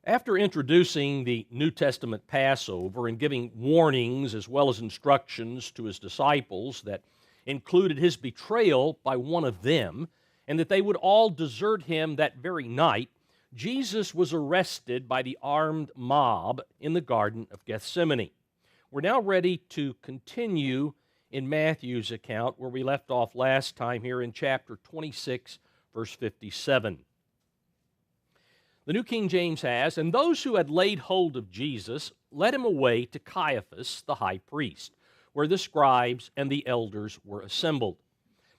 After introducing the New Testament Passover and giving warnings as well as instructions to his disciples that included his betrayal by one of them and that they would all desert him that very night, Jesus was arrested by the armed mob in the Garden of Gethsemane. We're now ready to continue in Matthew's account where we left off last time here in chapter 26, verse 57. The New King James has, "And those who had laid hold of Jesus led him away to Caiaphas the high priest, where the scribes and the elders were assembled."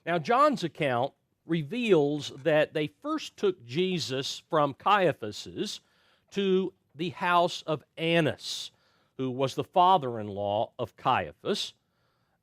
Now, John's account reveals that they first took Jesus from Caiaphas's to the house of Annas, who was the father-in-law of Caiaphas.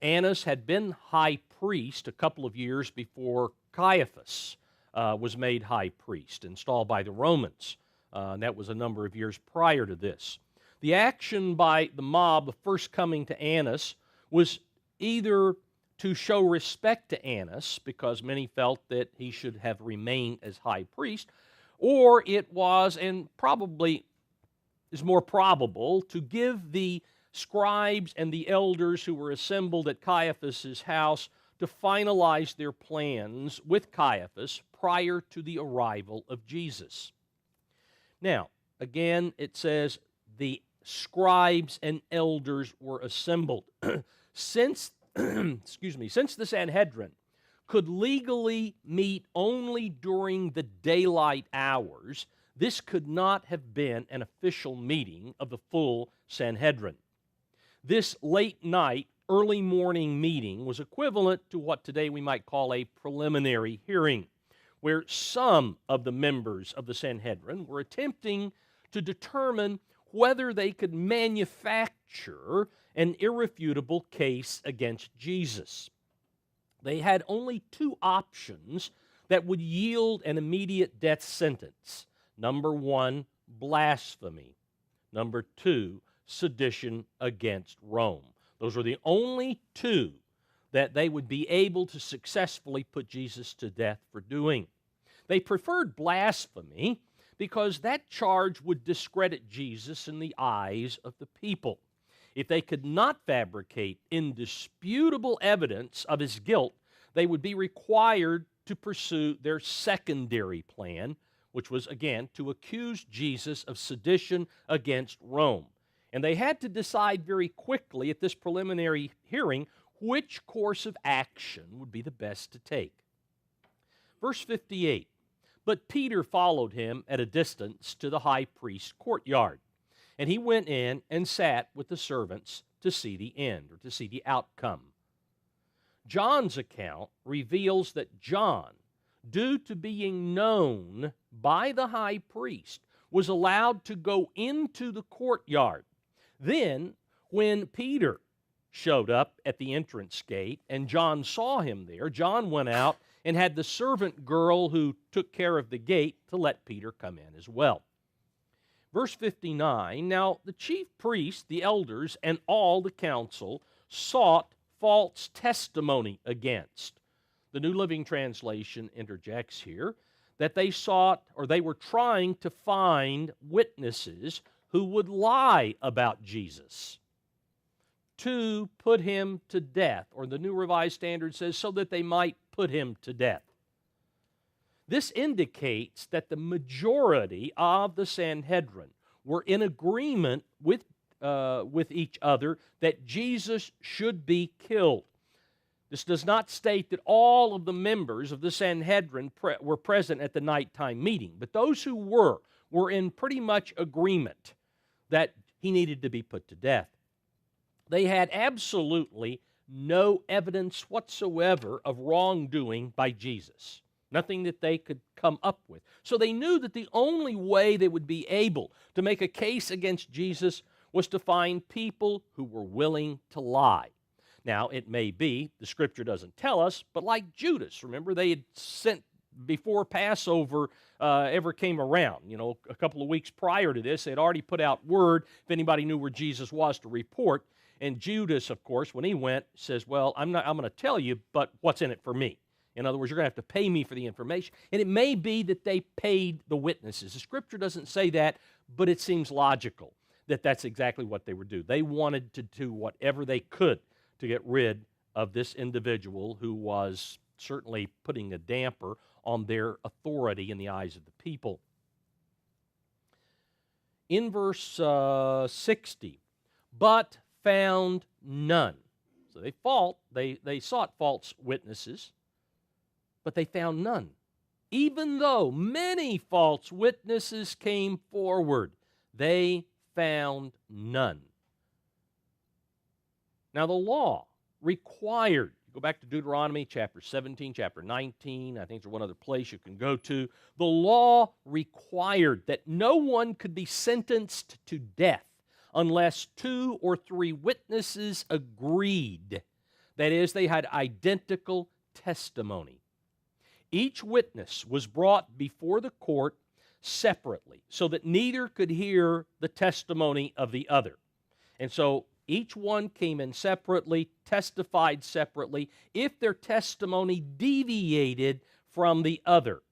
Annas had been high priest a couple of years before Caiaphas was made high priest, installed by the Romans. And that was a number of years prior to this. The action by the mob of first coming to Annas was either to show respect to Annas, because many felt that he should have remained as high priest, or it was, and probably is more probable, to give the scribes and the elders who were assembled at Caiaphas's house to finalize their plans with Caiaphas prior to the arrival of Jesus. Now, again, it says the scribes and elders were assembled. Since the Sanhedrin could legally meet only during the daylight hours, this could not have been an official meeting of the full Sanhedrin. This late night, early morning meeting was equivalent to what today we might call a preliminary hearing, where some of the members of the Sanhedrin were attempting to determine whether they could manufacture an irrefutable case against Jesus. They had only two options that would yield an immediate death sentence. Number one, blasphemy. Number two, sedition against Rome. Those were the only two that they would be able to successfully put Jesus to death for doing. They preferred blasphemy because that charge would discredit Jesus in the eyes of the people. If they could not fabricate indisputable evidence of his guilt, they would be required to pursue their secondary plan, which was, again, to accuse Jesus of sedition against Rome. And they had to decide very quickly at this preliminary hearing which course of action would be the best to take. Verse 58, "But Peter followed him at a distance to the high priest's courtyard, and he went in and sat with the servants to see the end," or to see the outcome. John's account reveals that John, due to being known by the high priest, was allowed to go into the courtyard. Then, when Peter showed up at the entrance gate and John saw him there, John went out and had the servant girl who took care of the gate to let Peter come in as well. Verse 59, "Now the chief priests, the elders, and all the council sought false testimony against." The New Living Translation interjects here that they sought, or they were trying to find witnesses who would lie about Jesus to put him to death, or the New Revised Standard says, so that they might put him to death. This indicates that the majority of the Sanhedrin were in agreement with each other that Jesus should be killed. This does not state that all of the members of the Sanhedrin were present at the nighttime meeting, but those who were in pretty much agreement that he needed to be put to death. They had absolutely no evidence whatsoever of wrongdoing by Jesus. Nothing that they could come up with. So they knew that the only way they would be able to make a case against Jesus was to find people who were willing to lie. Now, it may be, the Scripture doesn't tell us, but like Judas, remember, they had sent, before Passover ever came around, a couple of weeks prior to this, they had already put out word, if anybody knew where Jesus was, to report. And Judas, of course, when he went, says, "Well, I'm going to tell you, but what's in it for me?" In other words, you're going to have to pay me for the information. And it may be that they paid the witnesses. The Scripture doesn't say that, but it seems logical that that's exactly what they would do. They wanted to do whatever they could to get rid of this individual who was certainly putting a damper on their authority in the eyes of the people. In verse 60, but found none. So they sought false witnesses, but they found none. Even though many false witnesses came forward, they found none. Now the law required, go back to Deuteronomy chapter 17, chapter 19, I think there's one other place you can go to. The law required that no one could be sentenced to death unless 2 or 3 witnesses agreed. That is, they had identical testimony. Each witness was brought before the court separately so that neither could hear the testimony of the other. And so each one came in separately, testified separately, if their testimony deviated from the other.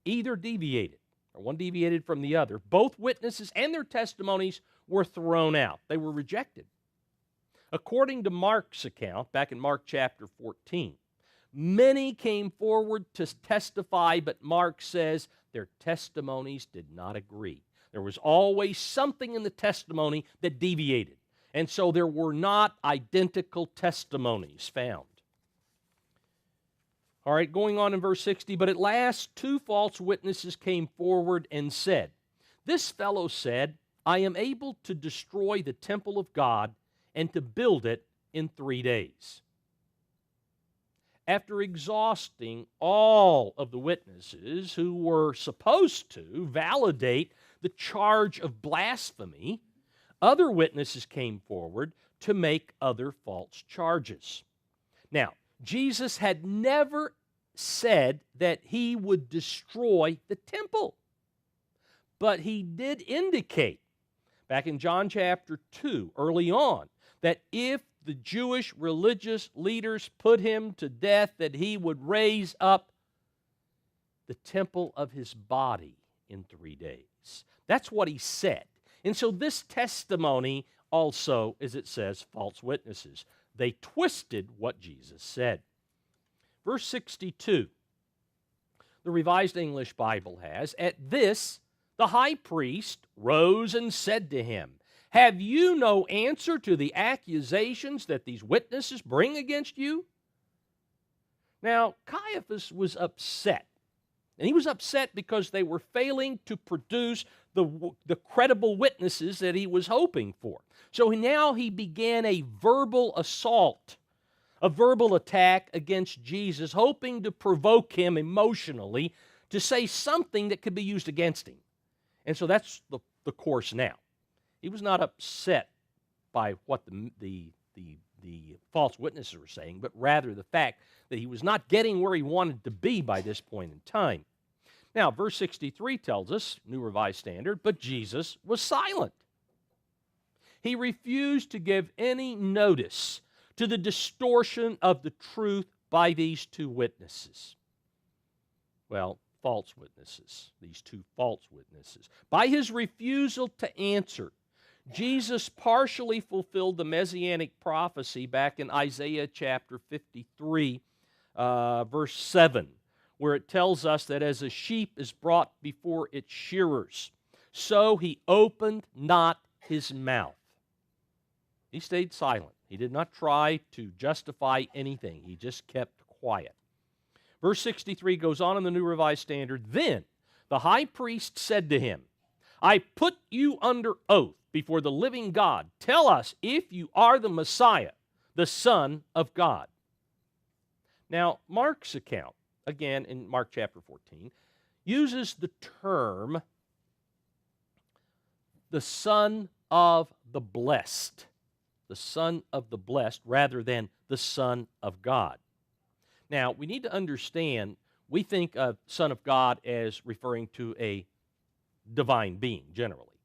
Either deviated, or one deviated from the other, both witnesses and their testimonies were thrown out. They were rejected. According to Mark's account, back in Mark chapter 14, many came forward to testify, but Mark says their testimonies did not agree. There was always something in the testimony that deviated. And so there were not identical testimonies found. All right, going on in verse 60, but at last 2 false witnesses came forward and said, "This fellow said, I am able to destroy the temple of God and to build it in 3 days." After exhausting all of the witnesses who were supposed to validate the charge of blasphemy, other witnesses came forward to make other false charges. Now, Jesus had never said that he would destroy the temple, but he did indicate back in John chapter 2, early on, that if the Jewish religious leaders put him to death, that he would raise up the temple of his body in 3 days. That's what he said. And so this testimony also, as it says, false witnesses. They twisted what Jesus said. Verse 62, the Revised English Bible has, "At this, the high priest rose and said to him, 'Have you no answer to the accusations that these witnesses bring against you?'" Now, Caiaphas was upset. And he was upset because they were failing to produce the credible witnesses that he was hoping for. So now he began a verbal assault, a verbal attack against Jesus, hoping to provoke him emotionally to say something that could be used against him. And so that's the course now. He was not upset by what the false witnesses were saying, but rather the fact that he was not getting where he wanted to be by this point in time. Now, verse 63 tells us, New Revised Standard, but Jesus was silent. He refused to give any notice to the distortion of the truth by these 2 witnesses. Well, false witnesses, these 2 false witnesses. By his refusal to answer, Jesus partially fulfilled the messianic prophecy back in Isaiah chapter 53, verse 7, where it tells us that as a sheep is brought before its shearers, so he opened not his mouth. He stayed silent. He did not try to justify anything. He just kept quiet. Verse 63 goes on in the New Revised Standard, "Then the high priest said to him, 'I put you under oath before the living God. Tell us if you are the Messiah, the Son of God.'" Now, Mark's account, again in Mark chapter 14, uses the term the Son of the Blessed. The Son of the Blessed rather than the Son of God. Now, we need to understand, we think of Son of God as referring to a divine being, generally.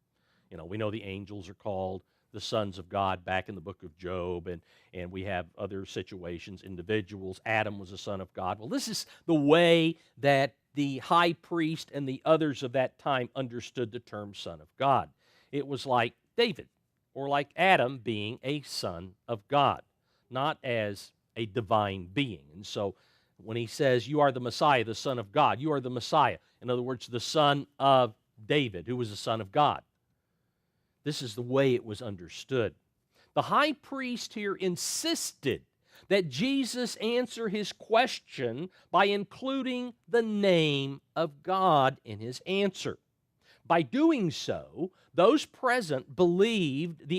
You know, we know the angels are called the sons of God back in the book of Job, and we have other situations, individuals. Adam was a son of God. Well, this is the way that the high priest and the others of that time understood the term son of God. It was like David or like Adam being a son of God, not as a divine being. And so when he says, you are the Messiah, the Son of God, you are the Messiah, in other words, the son of David, who was the son of God. This is the way it was understood. The high priest here insisted that Jesus answer his question by including the name of God in his answer. By doing so, those present believed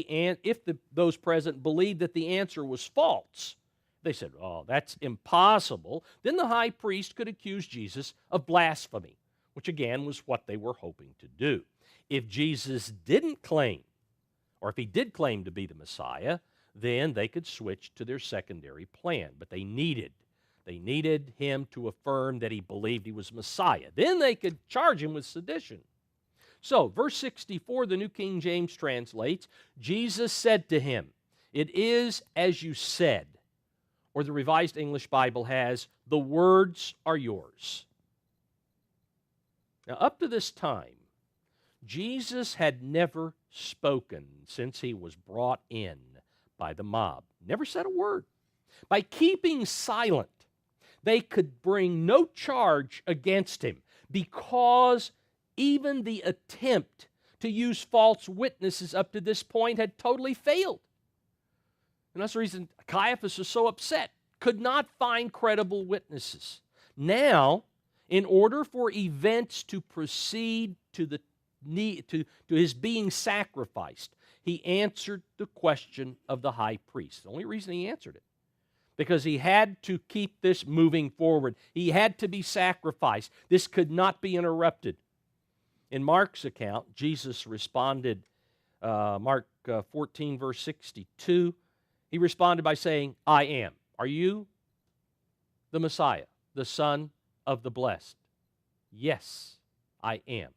those present believed that the answer was false, they said, oh, that's impossible. Then the high priest could accuse Jesus of blasphemy, which again was what they were hoping to do. If Jesus didn't claim, or if he did claim to be the Messiah, then they could switch to their secondary plan. But they needed him to affirm that he believed he was Messiah. Then they could charge him with sedition. So, verse 64, the New King James translates, Jesus said to him, it is as you said. Or the Revised English Bible has, the words are yours. Now, up to this time, Jesus had never spoken since he was brought in by the mob. Never said a word. By keeping silent, they could bring no charge against him because even the attempt to use false witnesses up to this point had totally failed. And that's the reason Caiaphas was so upset, could not find credible witnesses. Now, in order for events to proceed to his being sacrificed, he answered the question of the high priest. The only reason he answered it, because he had to keep this moving forward. He had to be sacrificed. This could not be interrupted. In Mark's account, Jesus responded, Mark 14, verse 62, he responded by saying, I am. Are you the Messiah, the Son of the Blessed? Yes, I am.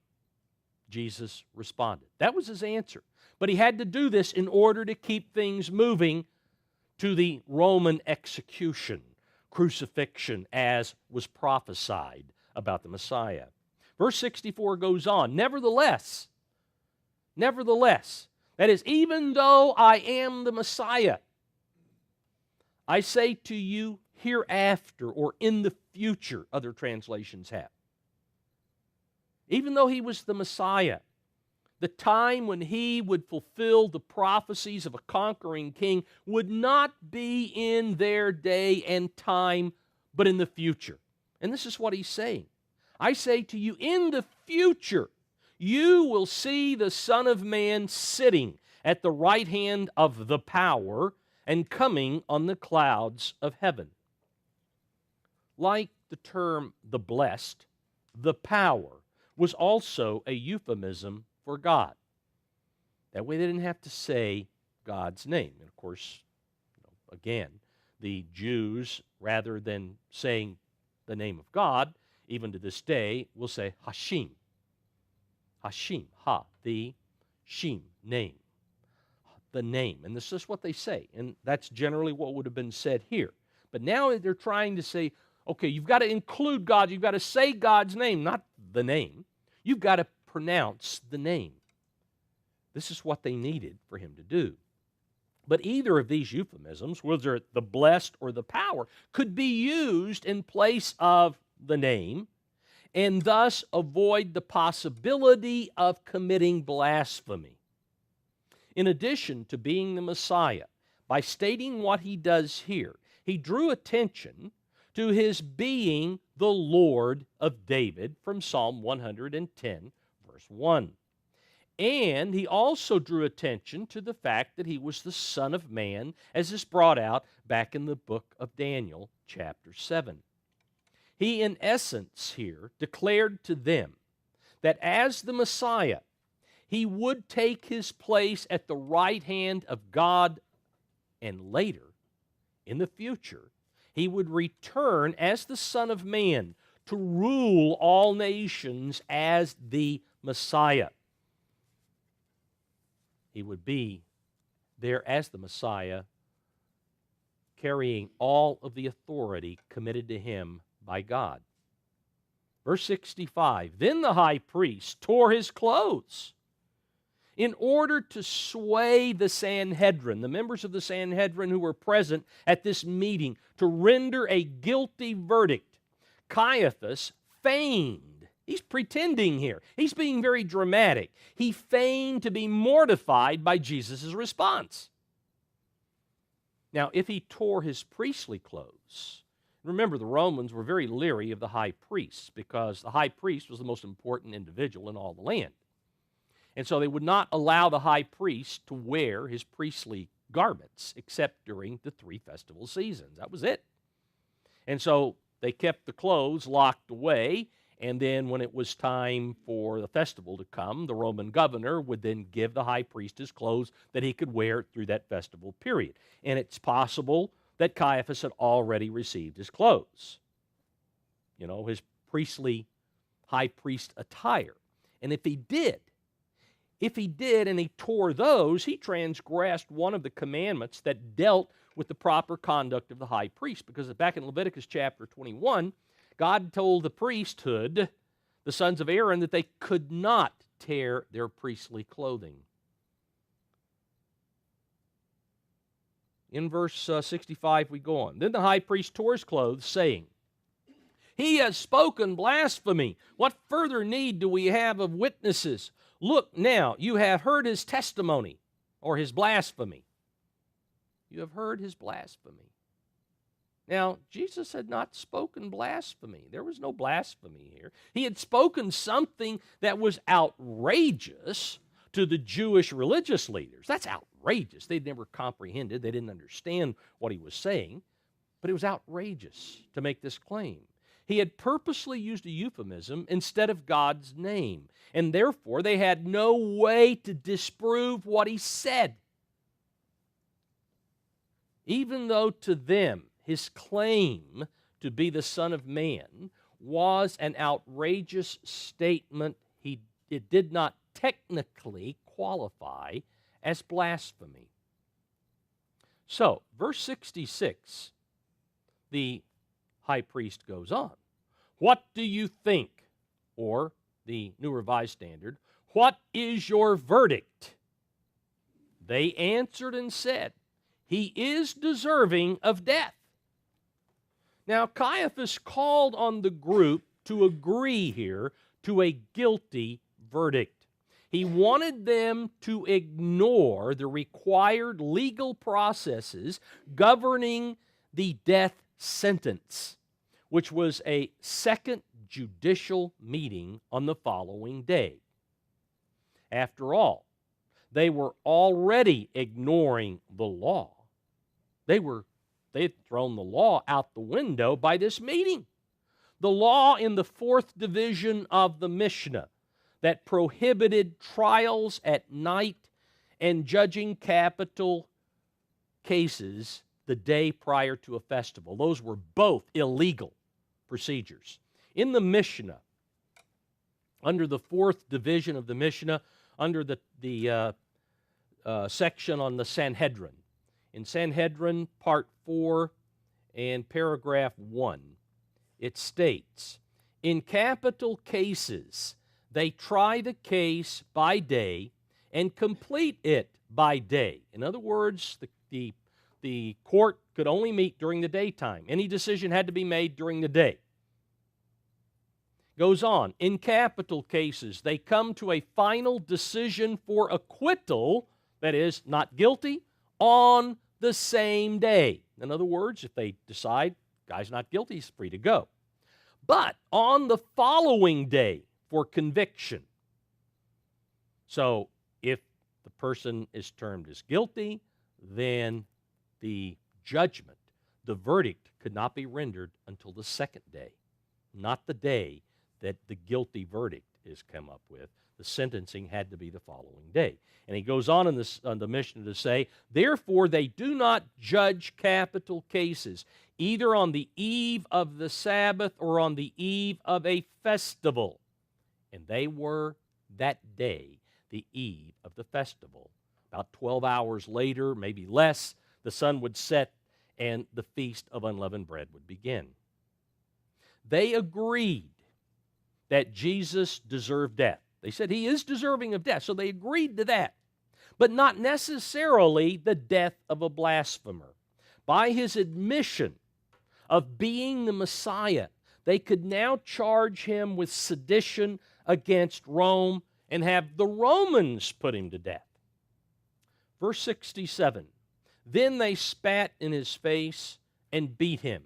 Jesus responded. That was his answer. But he had to do this in order to keep things moving to the Roman execution, crucifixion, as was prophesied about the Messiah. Verse 64 goes on, nevertheless, that is, even though I am the Messiah, I say to you hereafter, or in the future, other translations have. Even though he was the Messiah, the time when he would fulfill the prophecies of a conquering king would not be in their day and time, but in the future. And this is what he's saying. I say to you, in the future, you will see the Son of Man sitting at the right hand of the power and coming on the clouds of heaven. Like the term the blessed, the power was also a euphemism for God. That way they didn't have to say God's name. And of course, again, the Jews, rather than saying the name of God, even to this day, will say Hashem. Hashem, Ha, the Shem, name. The name. And this is what they say. And that's generally what would have been said here. But now they're trying to say, okay, you've got to include God. You've got to say God's name, not the name. You've got to pronounce the name. This is what they needed for him to do. But either of these euphemisms, whether the blessed or the power, could be used in place of the name and thus avoid the possibility of committing blasphemy. In addition to being the Messiah, by stating what he does here, he drew attention to his being the Lord of David from Psalm 110, verse 1. And he also drew attention to the fact that he was the Son of Man, as is brought out back in the book of Daniel, chapter 7. He, in essence here, declared to them that as the Messiah, he would take his place at the right hand of God, and later, in the future, he would return as the Son of Man to rule all nations as the Messiah. He would be there as the Messiah, carrying all of the authority committed to him by God. Verse 65, then the high priest tore his clothes in order to sway the Sanhedrin, the members of the Sanhedrin who were present at this meeting, to render a guilty verdict. Caiaphas feigned. He's pretending here. He's being very dramatic. He feigned to be mortified by Jesus' response. Now, if he tore his priestly clothes, remember the Romans were very leery of the high priests because the high priest was the most important individual in all the land. And so they would not allow the high priest to wear his priestly garments except during the 3 festival seasons. That was it. And so they kept the clothes locked away, and then when it was time for the festival to come, the Roman governor would then give the high priest his clothes that he could wear through that festival period. And it's possible that Caiaphas had already received his clothes, his priestly high priest attire. And if he did and he tore those, he transgressed one of the commandments that dealt with the proper conduct of the high priest. Because back in Leviticus chapter 21, God told the priesthood, the sons of Aaron, that they could not tear their priestly clothing. In verse 65 we go on. Then the high priest tore his clothes, saying, he has spoken blasphemy. What further need do we have of witnesses? Look now, you have heard his testimony, or his blasphemy. You have heard his blasphemy. Now, Jesus had not spoken blasphemy. There was no blasphemy here. He had spoken something that was outrageous to the Jewish religious leaders. That's outrageous. They'd never comprehended. They didn't understand what he was saying. But it was outrageous to make this claim. He had purposely used a euphemism instead of God's name, and therefore they had no way to disprove what he said. Even though to them his claim to be the Son of Man was an outrageous statement, it did not technically qualify as blasphemy. So, verse 66, the high priest goes on. What do you think? Or, the New Revised Standard, what is your verdict? They answered and said, he is deserving of death. Now, Caiaphas called on the group to agree here to a guilty verdict. He wanted them to ignore the required legal processes governing the death sentence, which was a second judicial meeting on the following day. After all, they were already ignoring the law. They had thrown the law out the window by this meeting. The law in the 4th division of the Mishnah that prohibited trials at night and judging capital cases the day prior to a festival. Those were both illegal procedures. In the Mishnah, under the 4th division of the Mishnah, under the section on the Sanhedrin, in Sanhedrin Part 4 and Paragraph 1, it states, in capital cases, they try the case by day and complete it by day. In other words, the court could only meet during the daytime. Any decision had to be made during the day. Goes on, in capital cases, they come to a final decision for acquittal, that is, not guilty, on the same day. In other words, if they decide guy's not guilty, he's free to go. But on the following day for conviction. So if the person is termed as guilty, then the judgment, the verdict, could not be rendered until the second day, not the day that the guilty verdict is come up with. The sentencing had to be the following day. And he goes on in the Mishnah to say, therefore they do not judge capital cases, either on the eve of the Sabbath or on the eve of a festival. And they were that day, the eve of the festival. About 12 hours later, maybe less, the sun would set and the Feast of Unleavened Bread would begin. They agreed that Jesus deserved death. They said he is deserving of death, so they agreed to that, but not necessarily the death of a blasphemer. By his admission of being the Messiah, they could now charge him with sedition against Rome and have the Romans put him to death. Verse 67, then they spat in his face and beat him,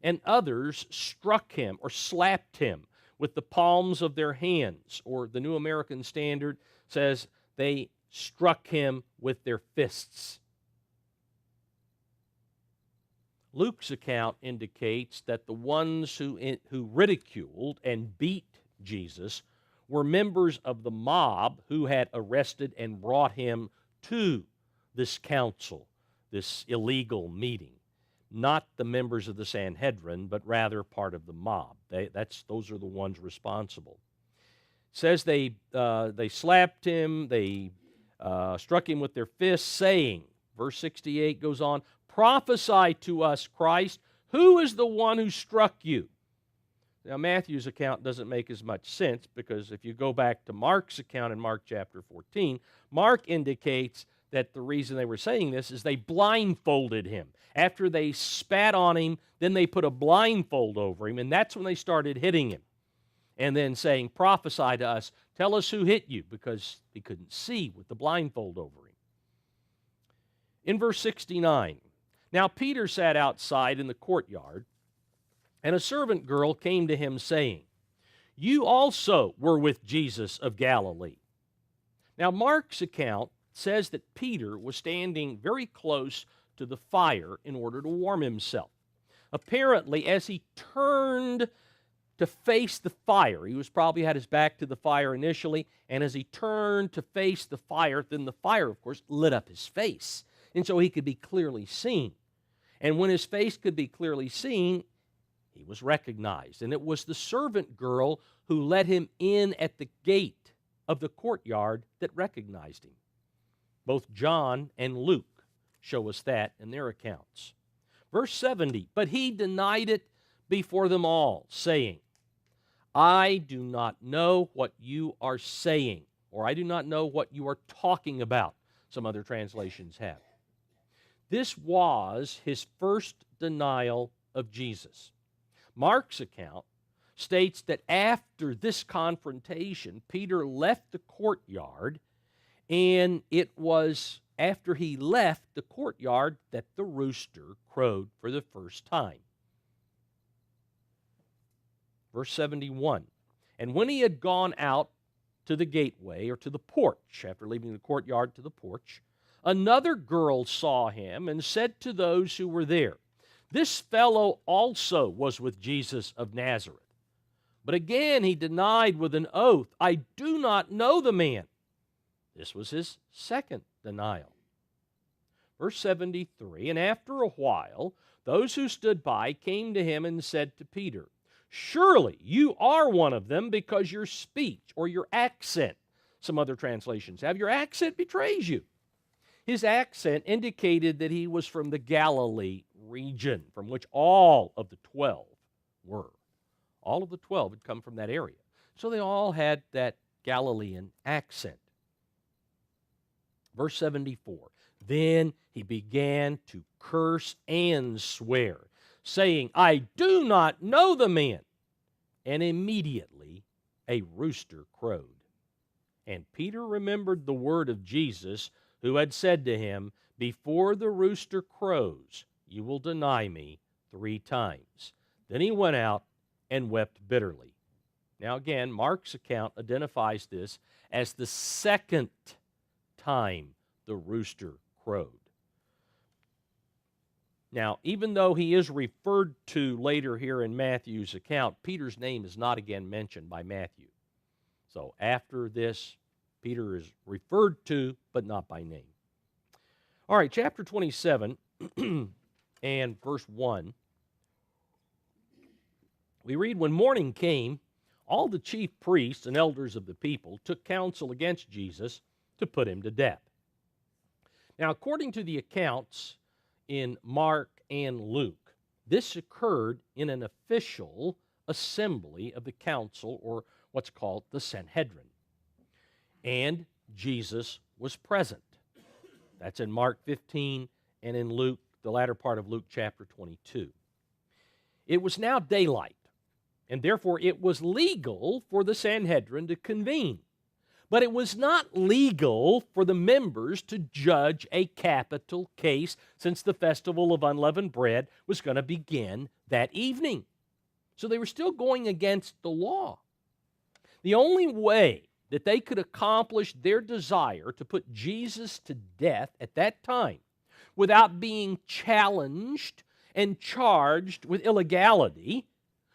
and others struck him or slapped him with the palms of their hands, or the New American Standard says they struck him with their fists. Luke's account indicates that the ones who ridiculed and beat Jesus were members of the mob who had arrested and brought him to this council, this illegal meeting. Not the members of the Sanhedrin, but rather part of the mob. Those are the ones responsible. It says they slapped him, they struck him with their fists, saying, verse 68 goes on, prophesy to us, Christ, who is the one who struck you? Now, Matthew's account doesn't make as much sense, because if you go back to Mark's account in Mark chapter 14, Mark indicates that the reason they were saying this is they blindfolded him. After they spat on him, then they put a blindfold over him, and that's when they started hitting him. And then saying, prophesy to us, tell us who hit you, because he couldn't see with the blindfold over him. In verse 69, now Peter sat outside in the courtyard, and a servant girl came to him saying, you also were with Jesus of Galilee. Now Mark's account says that Peter was standing very close to the fire in order to warm himself. Apparently, as he turned to face the fire, he was probably had his back to the fire initially, and as he turned to face the fire, then the fire, of course, lit up his face, and so he could be clearly seen. And when his face could be clearly seen, he was recognized, and it was the servant girl who let him in at the gate of the courtyard that recognized him. Both John and Luke show us that in their accounts. Verse 70, but he denied it before them all, saying, I do not know what you are saying, or I do not know what you are talking about, some other translations have. This was his first denial of Jesus. Mark's account states that after this confrontation, Peter left the courtyard, and it was after he left the courtyard that the rooster crowed for the first time. Verse 71, and when he had gone out to the gateway, or to the porch, after leaving the courtyard to the porch, another girl saw him and said to those who were there, this fellow also was with Jesus of Nazareth. But again he denied with an oath, I do not know the man. This was his second denial. Verse 73, and after a while, those who stood by came to him and said to Peter, surely you are one of them, because your speech or your accent, some other translations have, your accent betrays you. His accent indicated that he was from the Galilee region, from which all of the 12 were. All of the 12 had come from that area. So they all had that Galilean accent. Verse 74, then he began to curse and swear, saying, I do not know the man. And immediately a rooster crowed. And Peter remembered the word of Jesus, who had said to him, before the rooster crows, you will deny me 3 times. Then he went out and wept bitterly. Now again, Mark's account identifies this as the second time the rooster crowed. Now, even though he is referred to later here in Matthew's account, Peter's name is not again mentioned by Matthew. So after this, Peter is referred to, but not by name. All right, chapter 27 and verse 1. We read, when morning came, all the chief priests and elders of the people took counsel against Jesus to put him to death. Now, according to the accounts in Mark and Luke, this occurred in an official assembly of the council, or what's called the Sanhedrin. And Jesus was present. That's in Mark 15 and in Luke, the latter part of Luke chapter 22. It was now daylight, and therefore it was legal for the Sanhedrin to convene. But it was not legal for the members to judge a capital case, since the festival of unleavened bread was going to begin that evening. So they were still going against the law. The only way that they could accomplish their desire to put Jesus to death at that time without being challenged and charged with illegality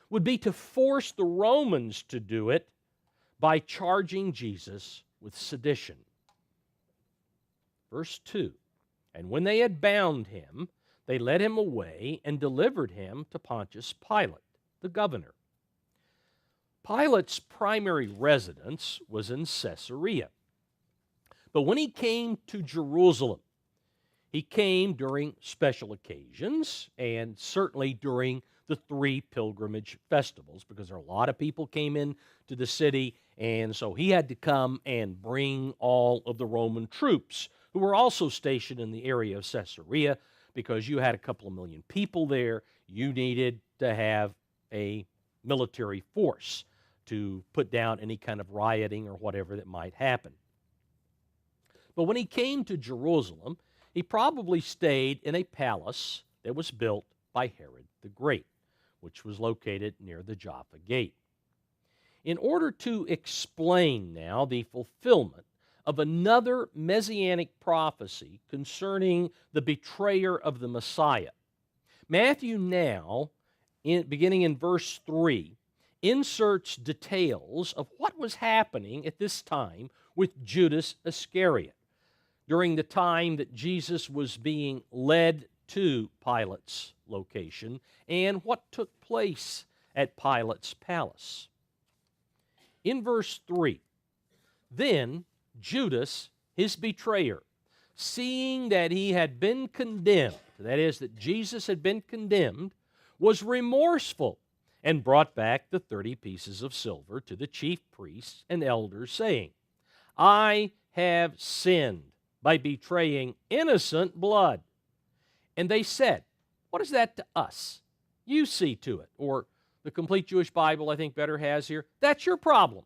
would be to force the Romans to do it by charging Jesus with sedition. Verse 2, and when they had bound him, they led him away and delivered him to Pontius Pilate, the governor. Pilate's primary residence was in Caesarea. But when he came to Jerusalem, he came during special occasions and certainly during the 3 pilgrimage festivals, because there are a lot of people came in to the city, and so he had to come and bring all of the Roman troops who were also stationed in the area of Caesarea, because you had a couple of million people there. You needed to have a military force to put down any kind of rioting or whatever that might happen. But when he came to Jerusalem, he probably stayed in a palace that was built by Herod the Great, which was located near the Jaffa Gate. In order to explain now the fulfillment of another messianic prophecy concerning the betrayer of the Messiah, Matthew now, beginning in verse 3, inserts details of what was happening at this time with Judas Iscariot during the time that Jesus was being led to Pilate's location and what took place at Pilate's palace. In verse 3, then Judas, his betrayer, seeing that he had been condemned, that is, that Jesus had been condemned, was remorseful and brought back the 30 pieces of silver to the chief priests and elders, saying, I have sinned by betraying innocent blood. And they said, what is that to us? You see to it. Or the Complete Jewish Bible, I think, better has here, that's your problem.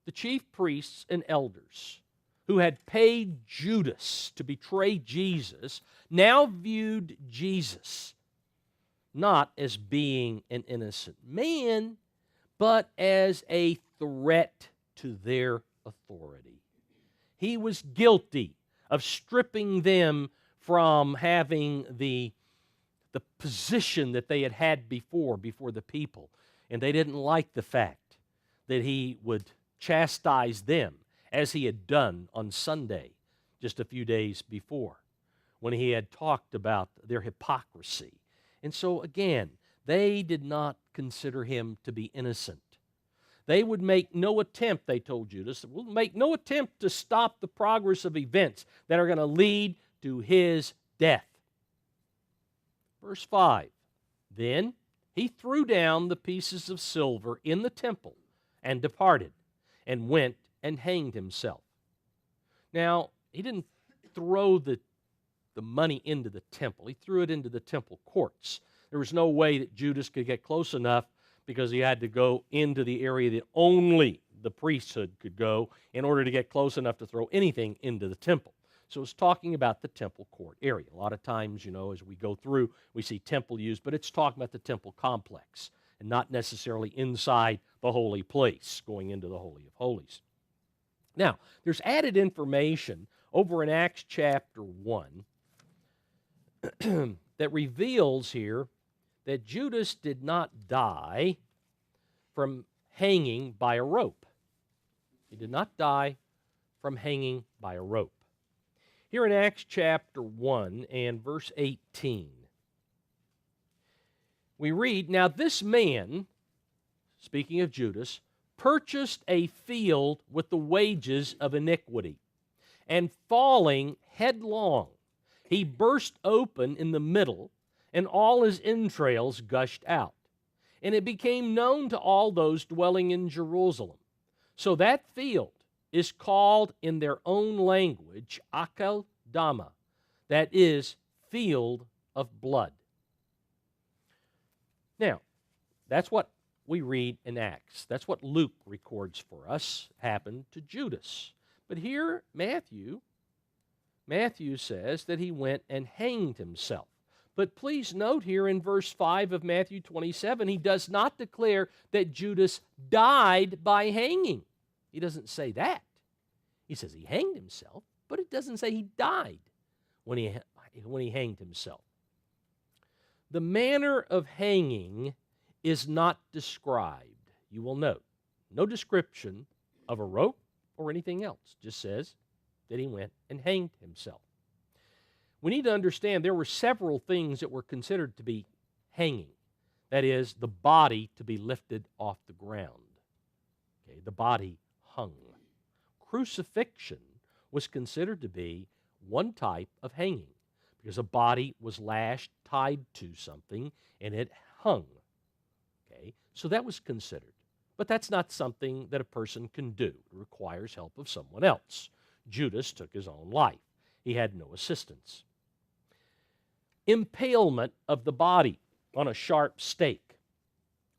The chief priests and elders who had paid Judas to betray Jesus now viewed Jesus not as being an innocent man, but as a threat to their authority. He was guilty of stripping them from having the position that they had had before the people. And they didn't like the fact that he would chastise them as he had done on Sunday, just a few days before, when he had talked about their hypocrisy. And so again, they did not consider him to be innocent. They would make no attempt, they told Judas, will make no attempt to stop the progress of events that are going to lead to his death. Verse 5, then he threw down the pieces of silver in the temple and departed and went and hanged himself. Now, he didn't throw the money into the temple. He threw it into the temple courts. There was no way that Judas could get close enough, because he had to go into the area that only the priesthood could go in order to get close enough to throw anything into the temple. So it's talking about the temple court area. A lot of times, as we go through, we see temple used, but it's talking about the temple complex and not necessarily inside the holy place, going into the Holy of Holies. Now, there's added information over in Acts chapter 1 that reveals here that Judas did not die from hanging by a rope. He did not die from hanging by a rope. Here in Acts chapter 1 and verse 18, we read, now this man, speaking of Judas, purchased a field with the wages of iniquity, and falling headlong, he burst open in the middle, and all his entrails gushed out. And it became known to all those dwelling in Jerusalem. So that field is called in their own language Akel Dama, that is, field of blood. Now, that's what we read in Acts. That's what Luke records for us happened to Judas. But here, Matthew says that he went and hanged himself. But please note here in verse 5 of Matthew 27, he does not declare that Judas died by hanging. He doesn't say that. He says he hanged himself, but it doesn't say he died when he hanged himself. The manner of hanging is not described. You will note, no description of a rope or anything else. Just says that he went and hanged himself. We need to understand there were several things that were considered to be hanging. That is, the body to be lifted off the ground. Okay, the body hung. Crucifixion was considered to be one type of hanging because a body was lashed, tied to something, and it hung. Okay, so that was considered. But that's not something that a person can do. It requires help of someone else. Judas took his own life. He had no assistance. Impalement of the body on a sharp stake,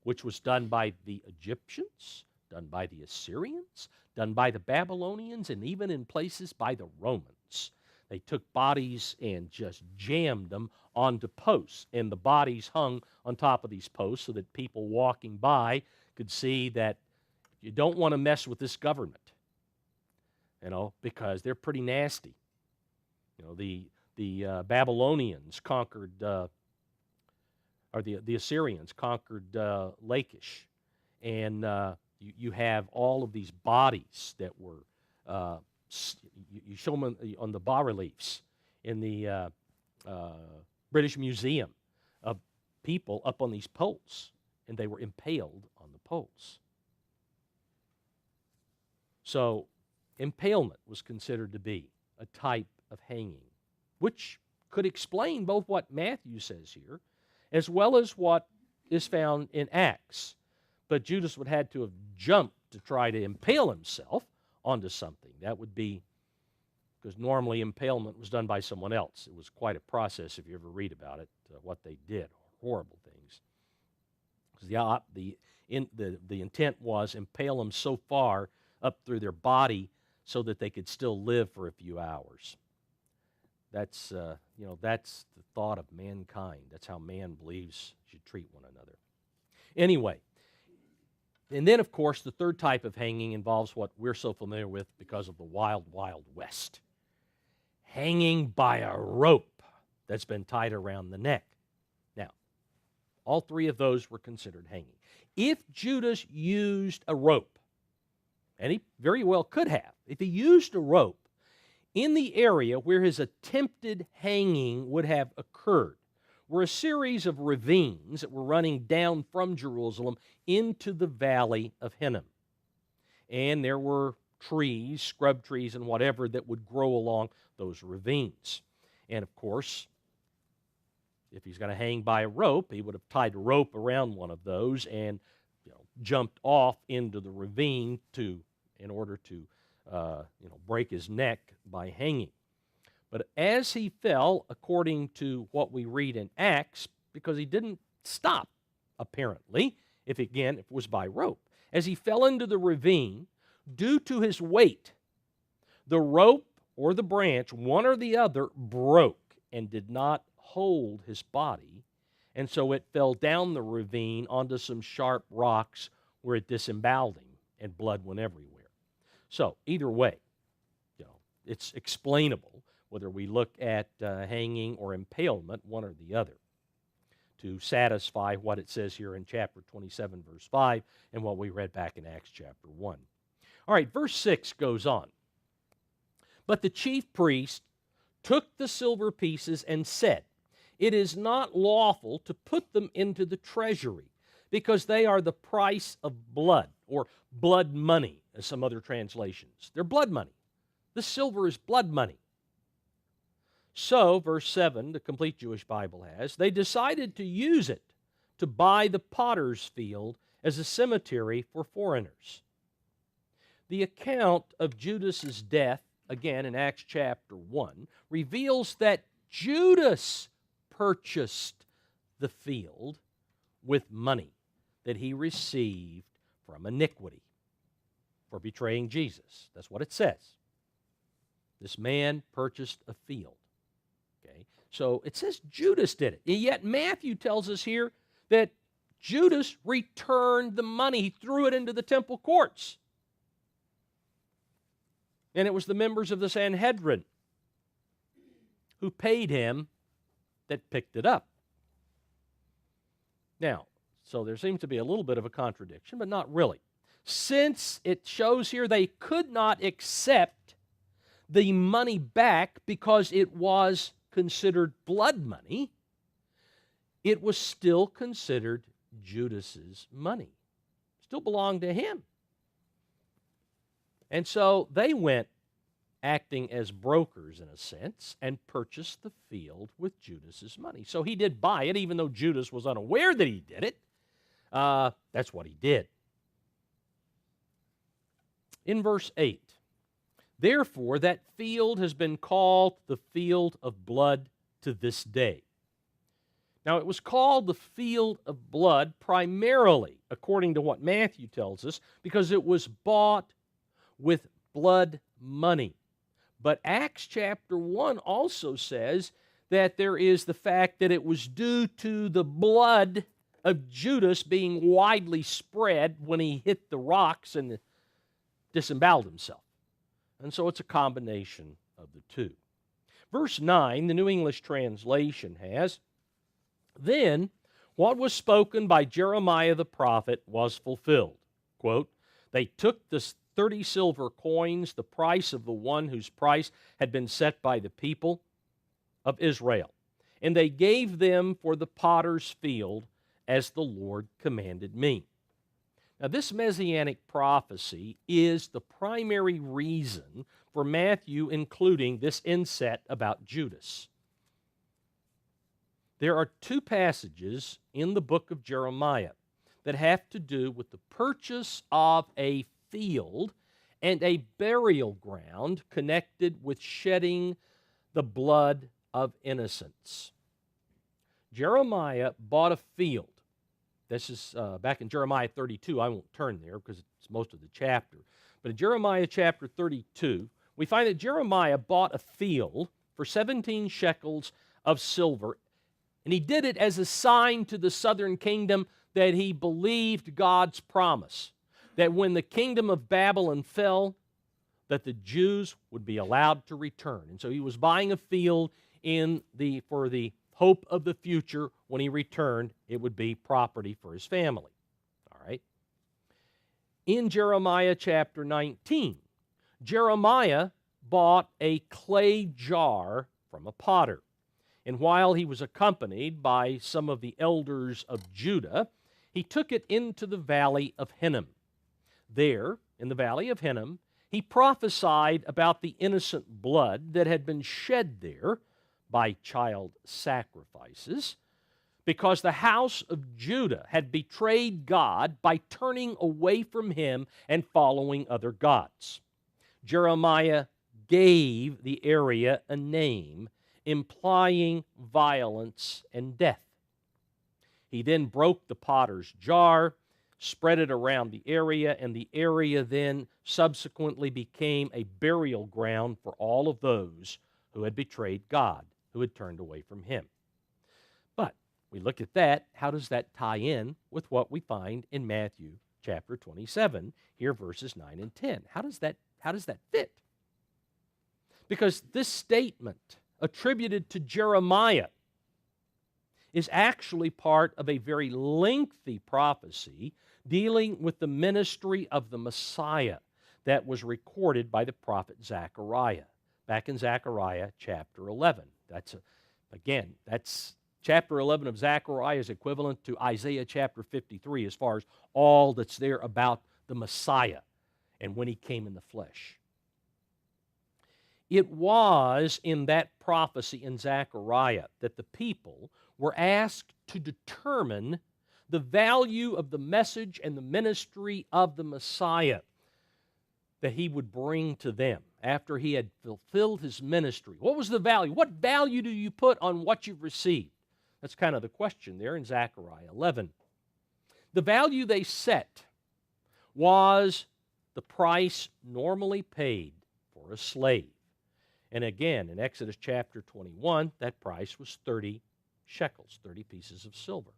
which was done by the Egyptians, done by the Assyrians, done by the Babylonians, and even in places by the Romans. They took bodies and just jammed them onto posts, and the bodies hung on top of these posts so that people walking by could see that you don't want to mess with this government, because they're pretty nasty. The Babylonians conquered, or the Assyrians conquered Lachish, and you have all of these bodies that were, you show them on the bas-reliefs in the British Museum of people up on these poles, and they were impaled on the poles. So impalement was considered to be a type of hanging, which could explain both what Matthew says here as well as what is found in Acts. But Judas would have had to have jumped to try to impale himself onto something. That would be, because normally impalement was done by someone else. It was quite a process if you ever read about it, what they did, horrible things. Because the intent was impale them so far up through their body so that they could still live for a few hours. That's that's the thought of mankind. That's how man believes should treat one another. Anyway, and then of course the third type of hanging involves what we're so familiar with because of the Wild, Wild West. Hanging by a rope that's been tied around the neck. Now, all three of those were considered hanging. If Judas used a rope, and he very well could have, if he used a rope in the area where his attempted hanging would have occurred, were a series of ravines that were running down from Jerusalem into the valley of Hinnom. And there were trees, scrub trees and whatever, that would grow along those ravines. And of course, if he's going to hang by a rope, he would have tied a rope around one of those and jumped off into the ravine in order to break his neck by hanging. But as he fell, according to what we read in Acts, because he didn't stop, apparently, if it was by rope, as he fell into the ravine, due to his weight, the rope or the branch, one or the other, broke and did not hold his body, and so it fell down the ravine onto some sharp rocks where it disemboweled him, and blood went everywhere. So, either way, it's explainable whether we look at hanging or impalement, one or the other, to satisfy what it says here in chapter 27, verse 5, and what we read back in Acts chapter 1. All right, verse 6 goes on. But the chief priest took the silver pieces and said, "It is not lawful to put them into the treasury, because they are the price of blood," or blood money, as some other translations. They're blood money. The silver is blood money. So, verse 7, the complete Jewish Bible has, they decided to use it to buy the potter's field as a cemetery for foreigners. The account of Judas's death, again in Acts chapter 1, reveals that Judas purchased the field with money that he received from iniquity for betraying Jesus. That's what it says. This man purchased a field. Okay? So it says Judas did it. And yet Matthew tells us here that Judas returned the money. He threw it into the temple courts. And it was the members of the Sanhedrin who paid him that picked it up. Now, so there seems to be a little bit of a contradiction, but not really. Since it shows here they could not accept the money back because it was considered blood money, it was still considered Judas's money. Still belonged to him. And so they went acting as brokers in a sense and purchased the field with Judas's money. So he did buy it, even though Judas was unaware that he did it. That's what he did. In verse 8, therefore that field has been called the field of blood to this day. Now it was called the field of blood primarily, according to what Matthew tells us, because it was bought with blood money. But Acts chapter 1 also says that there is the fact that it was due to the blood of Judas being widely spread when he hit the rocks and disemboweled himself. And so it's a combination of the two. Verse 9, the New English translation has, then what was spoken by Jeremiah the prophet was fulfilled. Quote, they took the 30 silver coins, the price of the one whose price had been set by the people of Israel, and they gave them for the potter's field as the Lord commanded me. Now, this messianic prophecy is the primary reason for Matthew including this inset about Judas. There are two passages in the book of Jeremiah that have to do with the purchase of a field and a burial ground connected with shedding the blood of innocents. Jeremiah bought a field. This is back in Jeremiah 32. I won't turn there because it's most of the chapter. But in Jeremiah chapter 32, we find that Jeremiah bought a field for 17 shekels of silver, and he did it as a sign to the southern kingdom that he believed God's promise, that when the kingdom of Babylon fell, that the Jews would be allowed to return. And so he was buying a field for the hope of the future. When he returned, it would be property for his family. All right. In Jeremiah chapter 19, Jeremiah bought a clay jar from a potter. And while he was accompanied by some of the elders of Judah, he took it into the valley of Hinnom. There, in the valley of Hinnom, he prophesied about the innocent blood that had been shed there by child sacrifices, because the house of Judah had betrayed God by turning away from him and following other gods. Jeremiah gave the area a name, implying violence and death. He then broke the potter's jar, spread it around the area, and the area then subsequently became a burial ground for all of those who had betrayed God, who had turned away from him. But we look at that, how does that tie in with what we find in Matthew chapter 27, here verses 9 and 10? How does that fit? Because this statement attributed to Jeremiah is actually part of a very lengthy prophecy dealing with the ministry of the Messiah that was recorded by the prophet Zechariah, back in Zechariah chapter 11. That's chapter 11 of Zechariah is equivalent to Isaiah chapter 53 as far as all that's there about the Messiah and when he came in the flesh. It was in that prophecy in Zechariah that the people were asked to determine the value of the message and the ministry of the Messiah that he would bring to them after he had fulfilled his ministry. What was the value? What value do you put on what you've received? That's kind of the question there in Zechariah 11. The value they set was the price normally paid for a slave. And again, in Exodus chapter 21, that price was 30 shekels, 30 pieces of silver.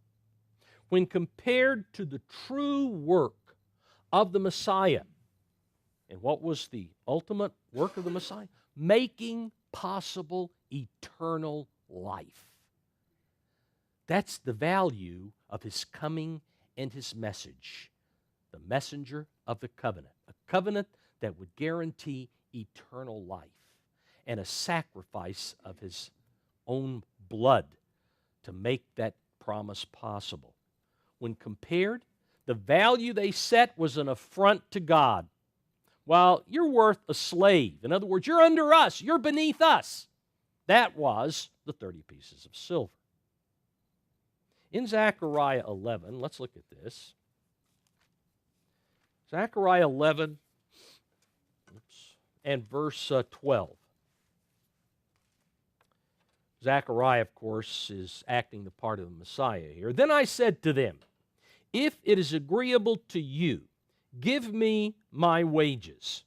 When compared to the true work of the Messiah, and what was the ultimate work of the Messiah? Making possible eternal life. That's the value of his coming and his message. The messenger of the covenant. A covenant that would guarantee eternal life. And a sacrifice of his own blood to make that promise possible. When compared, the value they set was an affront to God. While you're worth a slave, in other words, you're under us, you're beneath us. That was the 30 pieces of silver. In Zechariah 11, let's look at this. Zechariah 11 and verse 12. Zechariah, of course, is acting the part of the Messiah here. Then I said to them, if it is agreeable to you, give me my wages.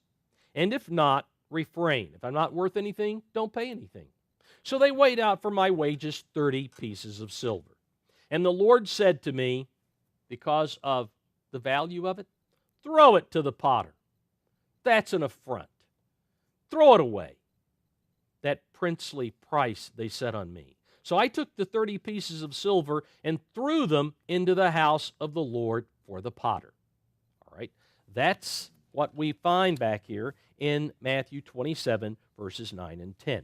And if not, refrain. If I'm not worth anything, don't pay anything. So they weighed out for my wages 30 pieces of silver. And the Lord said to me, because of the value of it, throw it to the potter. That's an affront. Throw it away. That princely price they set on me. So I took the 30 pieces of silver and threw them into the house of the Lord for the potter. All right, that's what we find back here in Matthew 27, verses 9 and 10.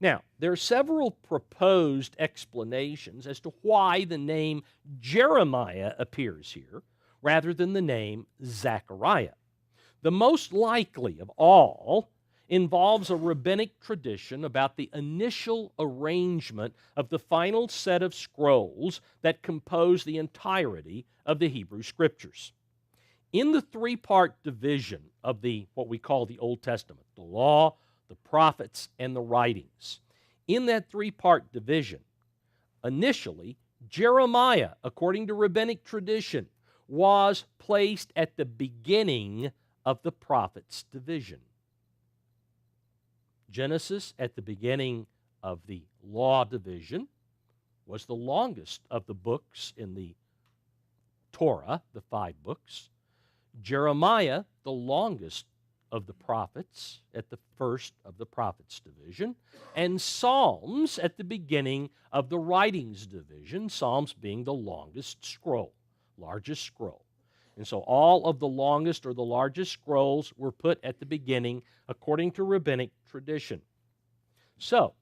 Now, there are several proposed explanations as to why the name Jeremiah appears here rather than the name Zechariah. The most likely of all involves a rabbinic tradition about the initial arrangement of the final set of scrolls that compose the entirety of the Hebrew Scriptures. In the three-part division of what we call the Old Testament, the law, the prophets, and the writings, in that three-part division, initially, Jeremiah, according to rabbinic tradition, was placed at the beginning of the prophets' division. Genesis, at the beginning of the law division, was the longest of the books in the Torah, the 5 books. Jeremiah, the longest of the prophets, at the first of the prophets division. And Psalms at the beginning of the writings division, Psalms being the longest scroll, largest scroll. And so all of the longest or the largest scrolls were put at the beginning according to rabbinic tradition. So,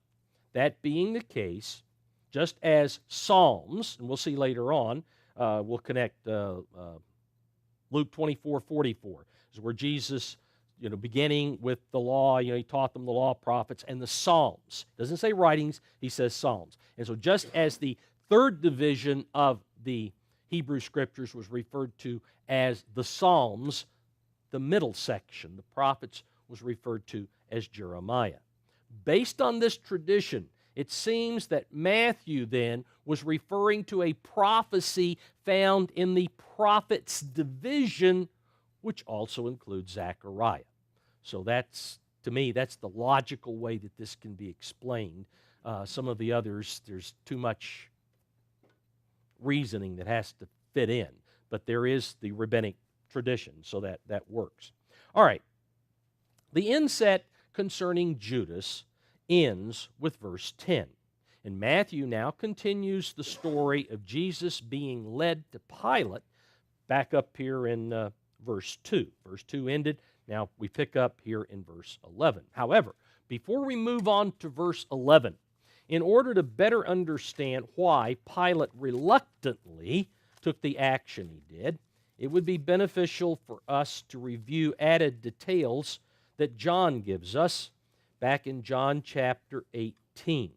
that being the case, just as Psalms, and we'll see later on, we'll connect Luke 24:44, is where Jesus, beginning with the law, he taught them the law, prophets, and the Psalms. Doesn't say writings, he says Psalms. And so just as the third division of the Hebrew Scriptures was referred to as the Psalms, the middle section, the prophets, was referred to as Jeremiah. Based on this tradition, it seems that Matthew then was referring to a prophecy found in the prophets division, which also includes Zechariah. So to me, that's the logical way that this can be explained. Some of the others, there's too much reasoning that has to fit in. But there is the rabbinic tradition, so that works. All right. The inset concerning Judas ends with verse 10. And Matthew now continues the story of Jesus being led to Pilate back up here in verse 2. Verse 2 ended. Now we pick up here in verse 11. However, before we move on to verse 11, in order to better understand why Pilate reluctantly took the action he did, it would be beneficial for us to review added details that John gives us back in John chapter 18.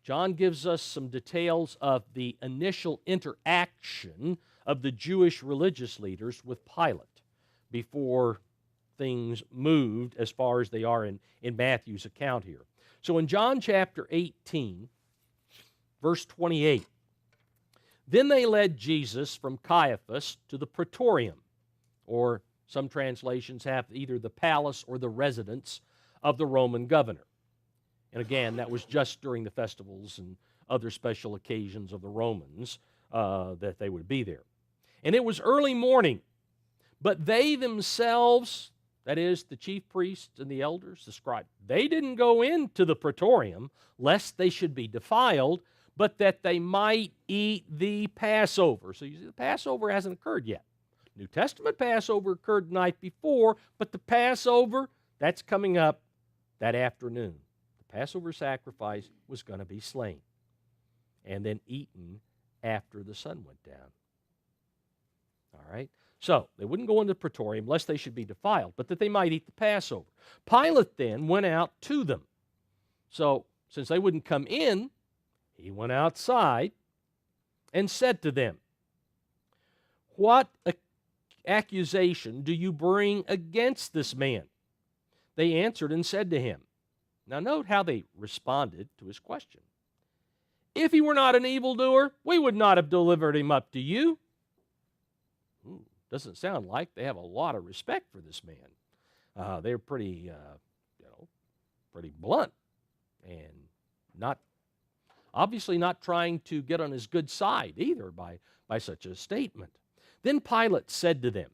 John gives us some details of the initial interaction of the Jewish religious leaders with Pilate before things moved as far as they are in Matthew's account here. So in John chapter 18, verse 28, then they led Jesus from Caiaphas to the praetorium, or some translations have either the palace or the residence of the Roman governor. And again, that was just during the festivals and other special occasions of the Romans that they would be there. And it was early morning, but they themselves, that is, the chief priests and the elders, the scribes, they didn't go into the praetorium lest they should be defiled, but that they might eat the Passover. So you see, the Passover hasn't occurred yet. New Testament Passover occurred the night before, but the Passover, that's coming up that afternoon. The Passover sacrifice was going to be slain and then eaten after the sun went down. All right? So, they wouldn't go into the praetorium lest they should be defiled, but that they might eat the Passover. Pilate then went out to them. So, since they wouldn't come in, he went outside and said to them, "What accusation do you bring against this man?" They answered and said to him. Now note how they responded to his question. "If he were not an evildoer, we would not have delivered him up to you." Doesn't sound like they have a lot of respect for this man. They're pretty, pretty blunt and obviously not trying to get on his good side either by such a statement. Then Pilate said to them,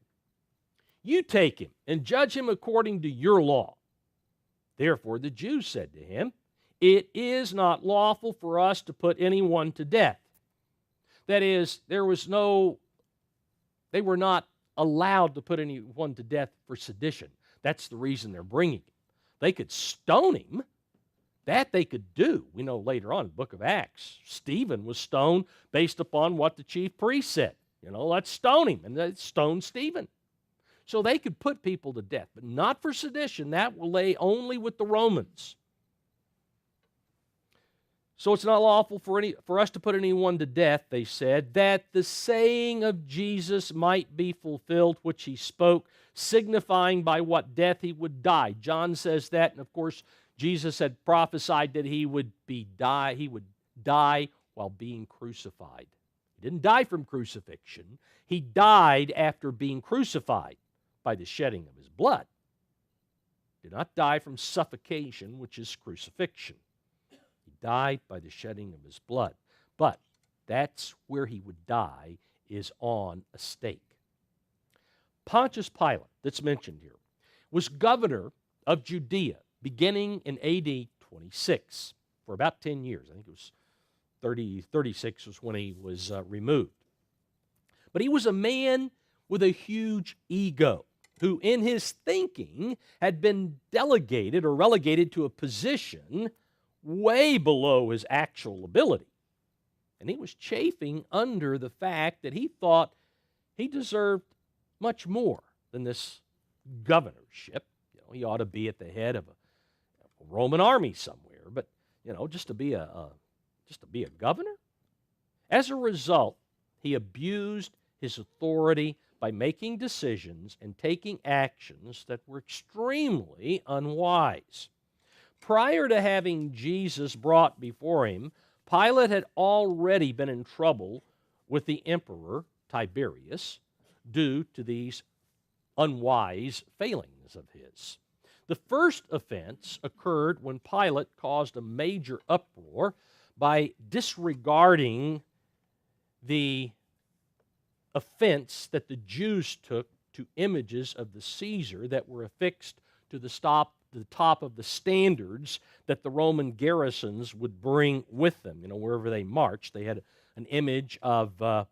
"You take him and judge him according to your law." Therefore the Jews said to him, "It is not lawful for us to put anyone to death." That is, they were not allowed to put anyone to death for sedition. That's the reason they're bringing him. They could stone him. That they could do. We know later on in the book of Acts, Stephen was stoned based upon what the chief priest said. Let's stone him. And they stoned Stephen. So they could put people to death, but not for sedition. That will lay only with the Romans. So it's not lawful for us to put anyone to death, they said, that the saying of Jesus might be fulfilled, which he spoke, signifying by what death he would die. John says that, and of course, Jesus had prophesied that he would die while being crucified. He didn't die from crucifixion. He died after being crucified by the shedding of his blood. He did not die from suffocation, which is crucifixion. He died by the shedding of his blood. But that's where he would die, is on a stake. Pontius Pilate, that's mentioned here, was governor of Judea beginning in AD 26 for about 10 years. I think it was 36 was when he was removed. But he was a man with a huge ego who in his thinking had been delegated or relegated to a position way below his actual ability. And he was chafing under the fact that he thought he deserved much more than this governorship. He ought to be at the head of a Roman army somewhere, but just to be a governor. As a result, he abused his authority by making decisions and taking actions that were extremely unwise. Prior to having Jesus brought before him, Pilate had already been in trouble with the emperor Tiberius due to these unwise failings of his. The first offense occurred when Pilate caused a major uproar by disregarding the offense that the Jews took to images of the Caesar that were affixed to the top of the standards that the Roman garrisons would bring with them. Wherever they marched, they had an image of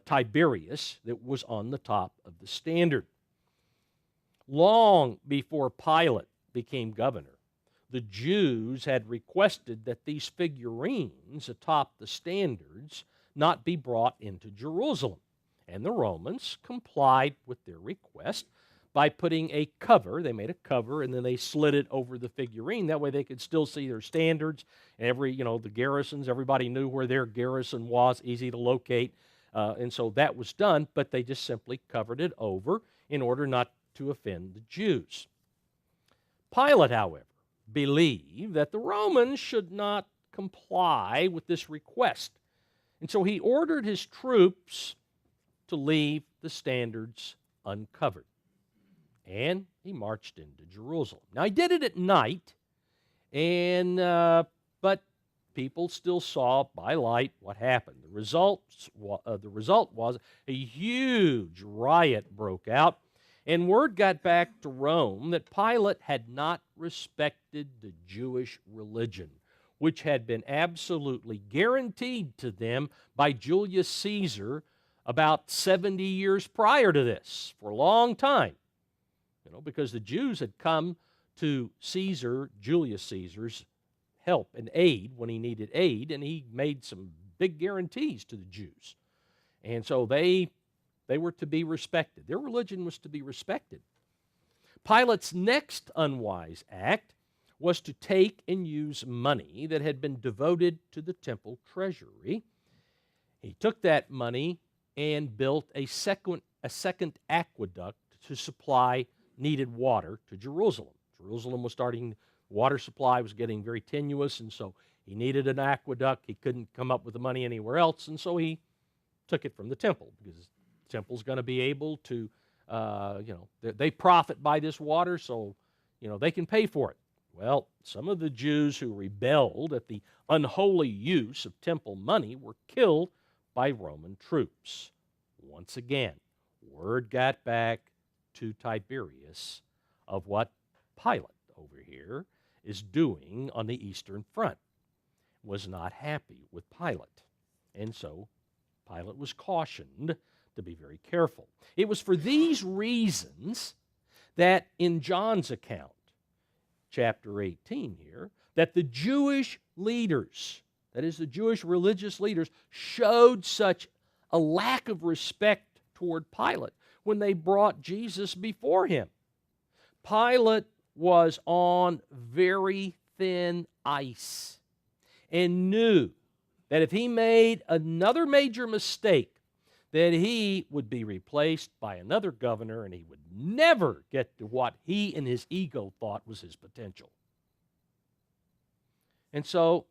Tiberius that was on the top of the standard. Long before Pilate became governor, the Jews had requested that these figurines atop the standards not be brought into Jerusalem. And the Romans complied with their request by putting a cover. They made a cover, and then they slid it over the figurine. That way they could still see their standards. The garrisons, everybody knew where their garrison was, easy to locate. And so that was done, but they just simply covered it over in order not to offend the Jews. Pilate, however, believed that the Romans should not comply with this request. And so he ordered his troops to leave the standards uncovered. And he marched into Jerusalem. Now, he did it at night, but people still saw by light what happened. The result was a huge riot broke out, and word got back to Rome that Pilate had not respected the Jewish religion, which had been absolutely guaranteed to them by Julius Caesar about 70 years prior to this, for a long time. Because the Jews had come to Julius Caesar's help and aid when he needed aid, and he made some big guarantees to the Jews. And so they were to be respected. Their religion was to be respected. Pilate's next unwise act was to take and use money that had been devoted to the temple treasury. He took that money and built a second aqueduct to supply needed water to Jerusalem. Water supply was getting very tenuous, and so he needed an aqueduct. He couldn't come up with the money anywhere else, and so he took it from the temple, because the temple's going to be able to, they profit by this water, so, they can pay for it. Well, some of the Jews who rebelled at the unholy use of temple money were killed by Roman troops. Once again, word got back to Tiberius of what Pilate over here is doing on the Eastern Front. Was not happy with Pilate. And so Pilate was cautioned to be very careful. It was for these reasons that in John's account, chapter 18 here, that the Jewish leaders, that is the Jewish religious leaders, showed such a lack of respect toward Pilate when they brought Jesus before him. Pilate was on very thin ice and knew that if he made another major mistake, that he would be replaced by another governor and he would never get to what he and his ego thought was his potential. And so,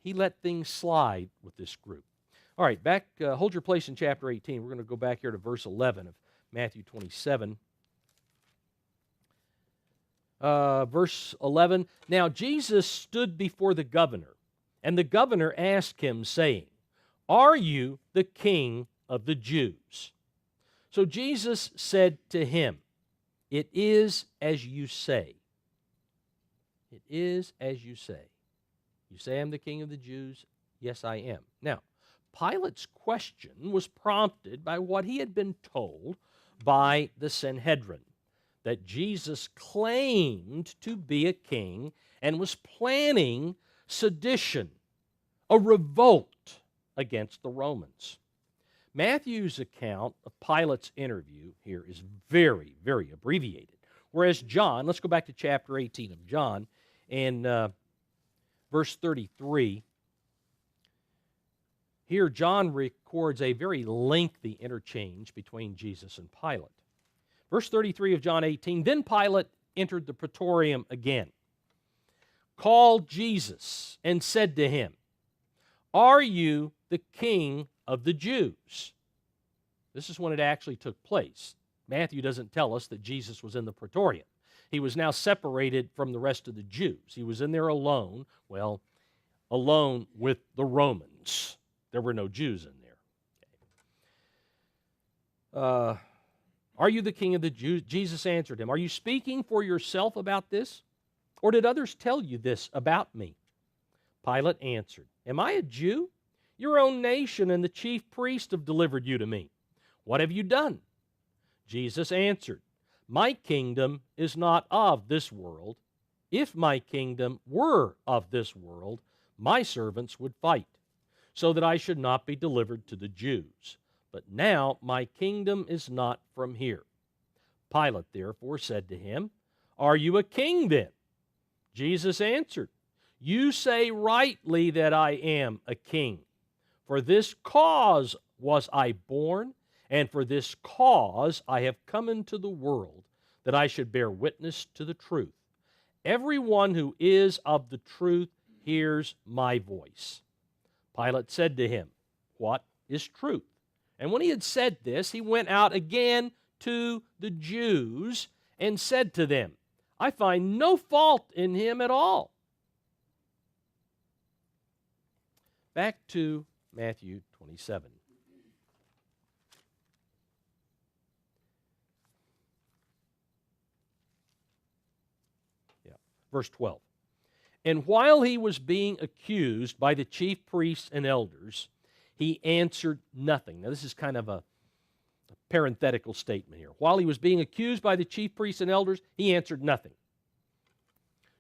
he let things slide with this group. All right, hold your place in chapter 18. We're going to go back here to verse 11 of Matthew 27. Verse 11, "Now Jesus stood before the governor, and the governor asked him, saying, 'Are you the king of the Jews?' So Jesus said to him, 'It is as you say.'" It is as you say. You say I'm the king of the Jews? Yes, I am. Now, Pilate's question was prompted by what he had been told by the Sanhedrin, that Jesus claimed to be a king and was planning sedition, a revolt against the Romans. Matthew's account of Pilate's interview here is very, very abbreviated, whereas John, let's go back to chapter 18 of John, and verse 33, here John records a very lengthy interchange between Jesus and Pilate. Verse 33 of John 18, "Then Pilate entered the praetorium again, called Jesus, and said to him, 'Are you the king of the Jews?'" This is when it actually took place. Matthew doesn't tell us that Jesus was in the praetorium. He was now separated from the rest of the Jews. He was in there alone, alone with the Romans. There were no Jews in there. "Are you the king of the Jews?" Jesus answered him, "Are you speaking for yourself about this? Or did others tell you this about me?" Pilate answered, "Am I a Jew? Your own nation and the chief priest have delivered you to me. What have you done?" Jesus answered, "My kingdom is not of this world. If my kingdom were of this world, my servants would fight, so that I should not be delivered to the Jews. But now my kingdom is not from here." Pilate therefore said to him, "Are you a king then?" Jesus answered, "You say rightly that I am a king. For this cause was I born, and for this cause I have come into the world, that I should bear witness to the truth. Everyone who is of the truth hears my voice." Pilate said to him, "What is truth?" And when he had said this, he went out again to the Jews and said to them, "I find no fault in him at all." Back to Matthew 27. Verse 12. And while he was being accused by the chief priests and elders, he answered nothing. Now, this is kind of a parenthetical statement here. While he was being accused by the chief priests and elders, he answered nothing.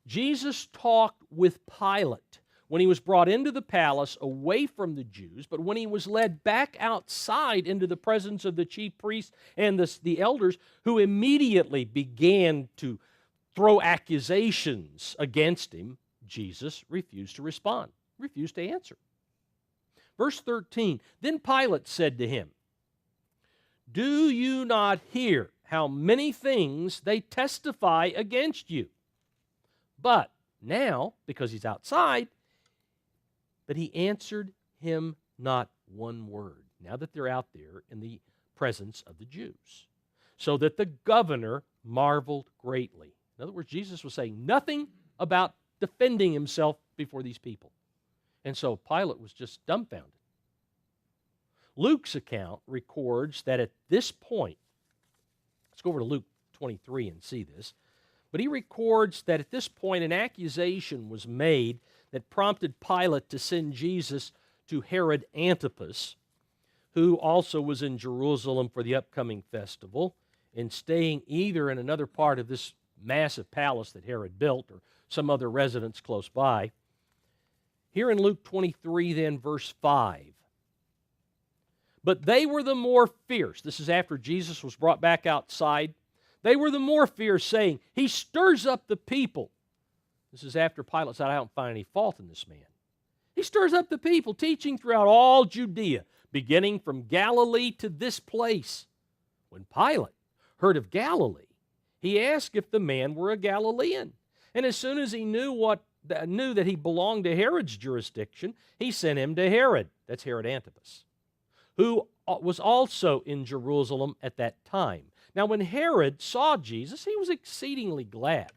Jesus talked with Pilate when he was brought into the palace away from the Jews, but when he was led back outside into the presence of the chief priests and the elders, who immediately began to throw accusations against him, Jesus refused to respond, refused to answer. Verse 13, then Pilate said to him, "Do you not hear how many things they testify against you?" But now, because he's outside, but he answered him not one word, now that they're out there in the presence of the Jews, so that the governor marveled greatly. In other words, Jesus was saying nothing about defending himself before these people. And so Pilate was just dumbfounded. Luke's account records that at this point, let's go over to Luke 23 and see this, but he records that at this point an accusation was made that prompted Pilate to send Jesus to Herod Antipas, who also was in Jerusalem for the upcoming festival, and staying either in another part of this massive palace that Herod built or some other residence close by. Here in Luke 23, then, verse 5. But they were the more fierce. This is after Jesus was brought back outside. They were the more fierce, saying, "He stirs up the people." This is after Pilate said, "I don't find any fault in this man." He stirs up the people, teaching throughout all Judea, beginning from Galilee to this place. When Pilate heard of Galilee, he asked if the man were a Galilean. And as soon as he knew that he belonged to Herod's jurisdiction, he sent him to Herod, that's Herod Antipas, who was also in Jerusalem at that time. Now when Herod saw Jesus, he was exceedingly glad,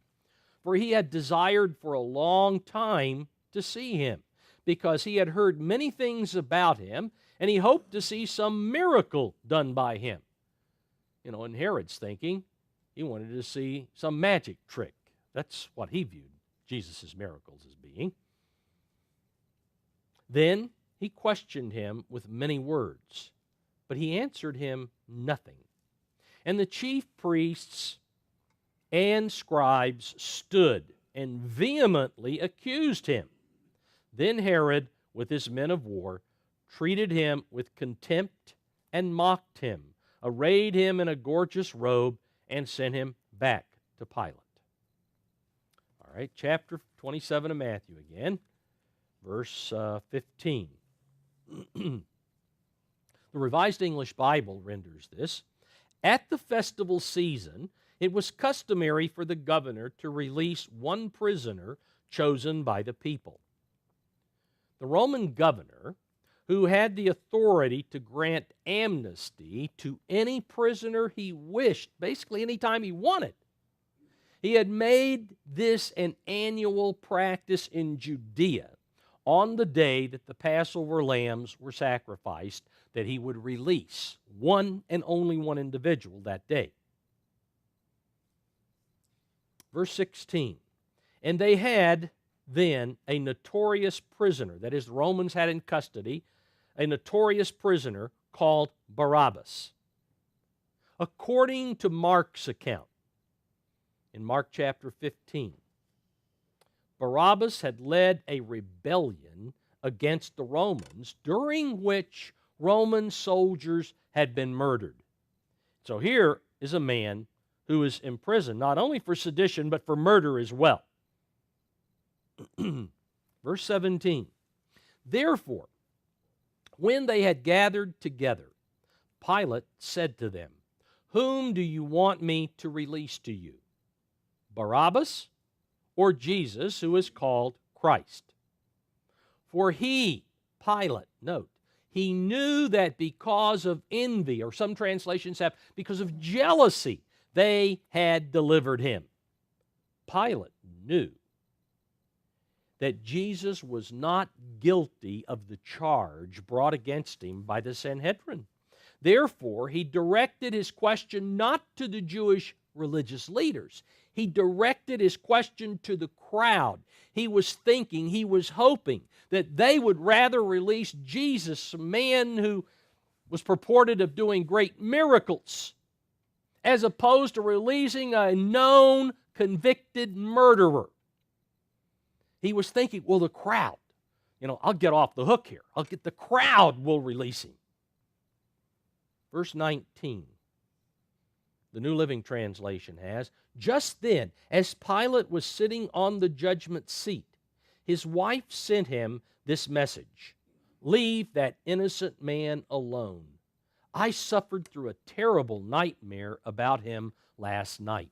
for he had desired for a long time to see him, because he had heard many things about him, and he hoped to see some miracle done by him. You know, in Herod's thinking, he wanted to see some magic trick. That's what he viewed Jesus' miracles as being. Then he questioned him with many words, but he answered him nothing. And the chief priests and scribes stood and vehemently accused him. Then Herod, with his men of war, treated him with contempt and mocked him, arrayed him in a gorgeous robe, and sent him back to Pilate. All right, chapter 27 of Matthew again, verse 15. The Revised English Bible renders this: at the festival season, it was customary for the governor to release one prisoner chosen by the people. The Roman governor, who had the authority to grant amnesty to any prisoner he wished, basically anytime he wanted. He had made this an annual practice in Judea on the day that the Passover lambs were sacrificed, that he would release one and only one individual that day. Verse 16, and they had then a notorious prisoner, that is, the Romans had in custody a notorious prisoner called Barabbas. According to Mark's account, in Mark chapter 15, Barabbas had led a rebellion against the Romans, during which Roman soldiers had been murdered. So here is a man who is imprisoned, not only for sedition, but for murder as well. Verse 17, therefore, when they had gathered together, Pilate said to them, whom do you want me to release to you, Barabbas or Jesus, who is called Christ? For he, Pilate, note, he knew that because of envy, or some translations have because of jealousy, they had delivered him. Pilate knew that Jesus was not guilty of the charge brought against him by the Sanhedrin. Therefore, he directed his question not to the Jewish religious leaders. He directed his question to the crowd. He was thinking, he was hoping that they would rather release Jesus, a man who was purported of doing great miracles, as opposed to releasing a known convicted murderer. He was thinking, well, the crowd, I'll get off the hook here. The crowd will release him. Verse 19, the New Living Translation has, just then, as Pilate was sitting on the judgment seat, his wife sent him this message, leave that innocent man alone. I suffered through a terrible nightmare about him last night.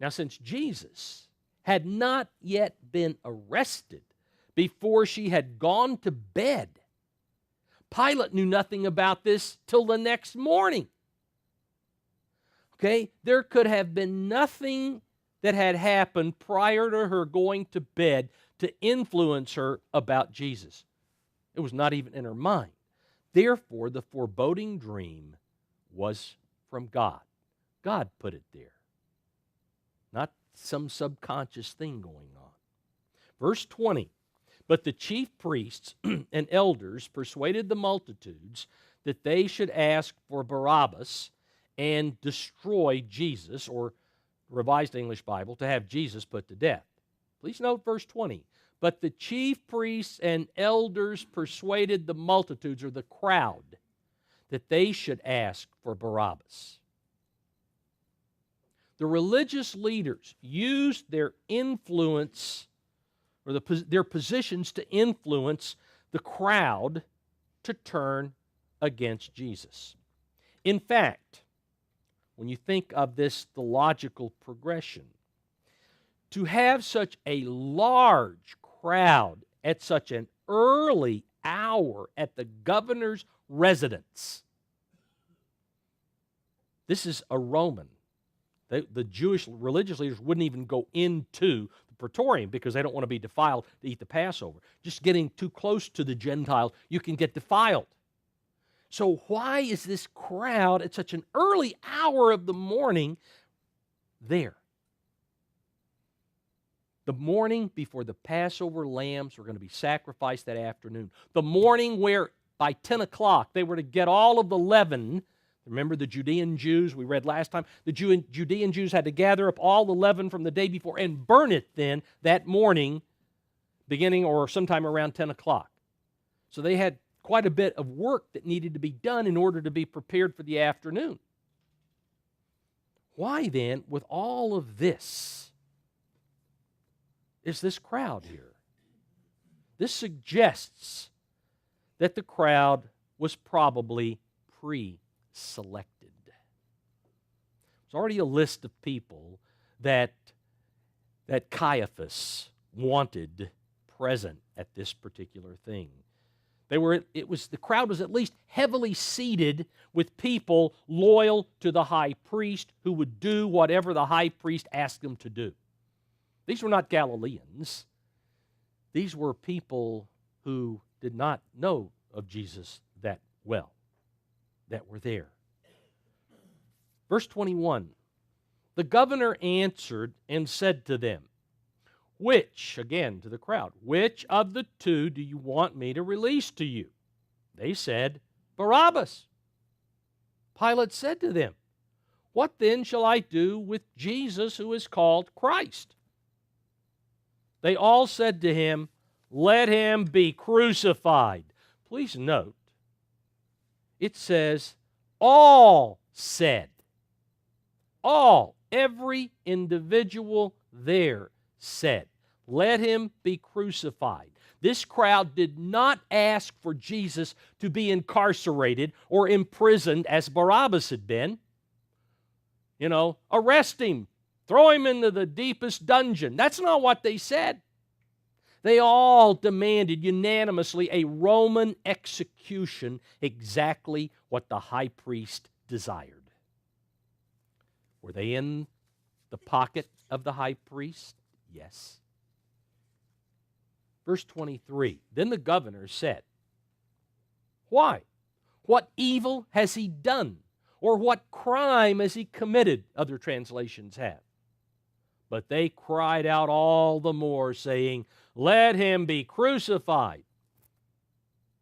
Now, since Jesus had not yet been arrested before she had gone to bed, Pilate knew nothing about this till the next morning. Okay, there could have been nothing that had happened prior to her going to bed to influence her about Jesus. It was not even in her mind. Therefore, the foreboding dream was from God. God put it there, not some subconscious thing going on. Verse 20, but the chief priests and elders persuaded the multitudes that they should ask for Barabbas and destroy Jesus, or Revised English Bible, to have Jesus put to death. Please note verse 20. But the chief priests and elders persuaded the multitudes, or the crowd, that they should ask for Barabbas. The religious leaders used their influence, or their positions to influence the crowd to turn against Jesus. In fact, when you think of this, the logical progression, to have such a large crowd at such an early hour at the governor's residence, this is a Roman. The Jewish religious leaders wouldn't even go into the praetorium because they don't want to be defiled to eat the Passover. Just getting too close to the Gentiles, you can get defiled. So why is this crowd at such an early hour of the morning there? The morning before the Passover lambs were going to be sacrificed that afternoon. The morning where by 10 o'clock they were to get all of the leaven. Remember the Judean Jews we read last time? The Judean Jews had to gather up all the leaven from the day before and burn it then that morning, beginning or sometime around 10 o'clock. So they had quite a bit of work that needed to be done in order to be prepared for the afternoon. Why then, with all of this, is this crowd here? This suggests that the crowd was probably pre-selected. There's already a list of people that Caiaphas wanted present at this particular thing. The crowd was at least heavily seated with people loyal to the high priest who would do whatever the high priest asked them to do. These were not Galileans. These were people who did not know of Jesus that well, that were there. Verse 21, the governor answered and said to them, which, again to the crowd, which of the two do you want me to release to you? They said, Barabbas. Pilate said to them, what then shall I do with Jesus who is called Christ? They all said to him, let him be crucified. Please note, it says, all said. every individual there said, "Let him be crucified." This crowd did not ask for Jesus to be incarcerated or imprisoned as Barabbas had been. Arrest him, throw him into the deepest dungeon. That's not what they said. They all demanded unanimously a Roman execution, exactly what the high priest desired. Were they in the pocket of the high priest? Yes. Verse 23, then the governor said, "Why? What evil has he done? Or what crime has he committed?" Other translations have. But they cried out all the more, saying, "Let him be crucified."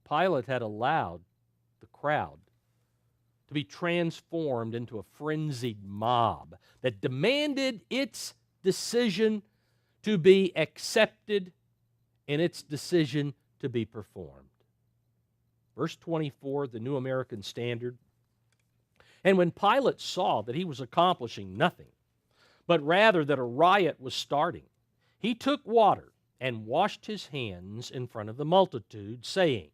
Pilate had allowed the crowd to be transformed into a frenzied mob that demanded its decision to be accepted and its decision to be performed. Verse 24, the New American Standard. And when Pilate saw that he was accomplishing nothing, but rather that a riot was starting, he took water and washed his hands in front of the multitude, saying,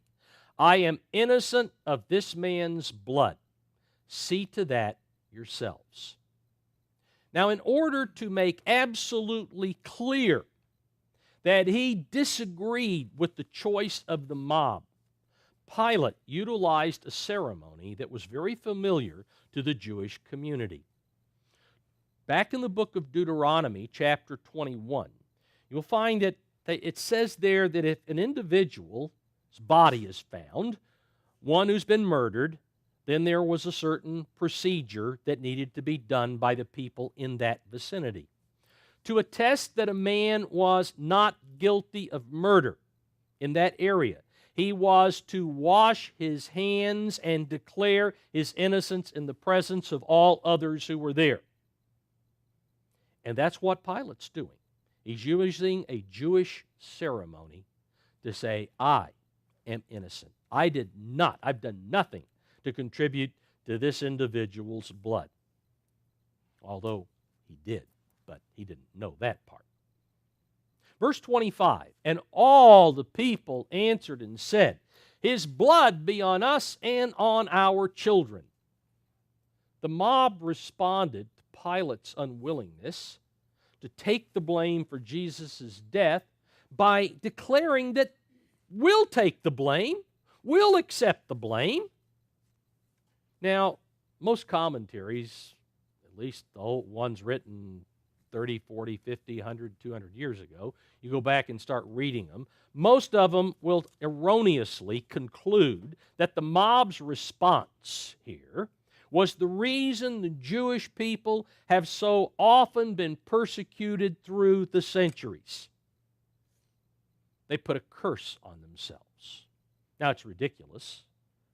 "I am innocent of this man's blood. See to that yourselves." Now, in order to make absolutely clear that he disagreed with the choice of the mob, Pilate utilized a ceremony that was very familiar to the Jewish community. Back in the book of Deuteronomy, chapter 21, you'll find that it says there that if an individual's body is found, one who's been murdered, then there was a certain procedure that needed to be done by the people in that vicinity to attest that a man was not guilty of murder in that area. He was to wash his hands and declare his innocence in the presence of all others who were there. And that's what Pilate's doing. He's using a Jewish ceremony to say, "I am innocent. I've done nothing to contribute to this individual's blood." Although he did, but he didn't know that part. Verse 25, and all the people answered and said, "His blood be on us and on our children." The mob responded to Pilate's unwillingness to take the blame for Jesus' death by declaring that we'll take the blame, we'll accept the blame. Now, most commentaries, at least the old ones written 30, 40, 50, 100, 200 years ago, you go back and start reading them, most of them will erroneously conclude that the mob's response here was the reason the Jewish people have so often been persecuted through the centuries. They put a curse on themselves. Now, it's ridiculous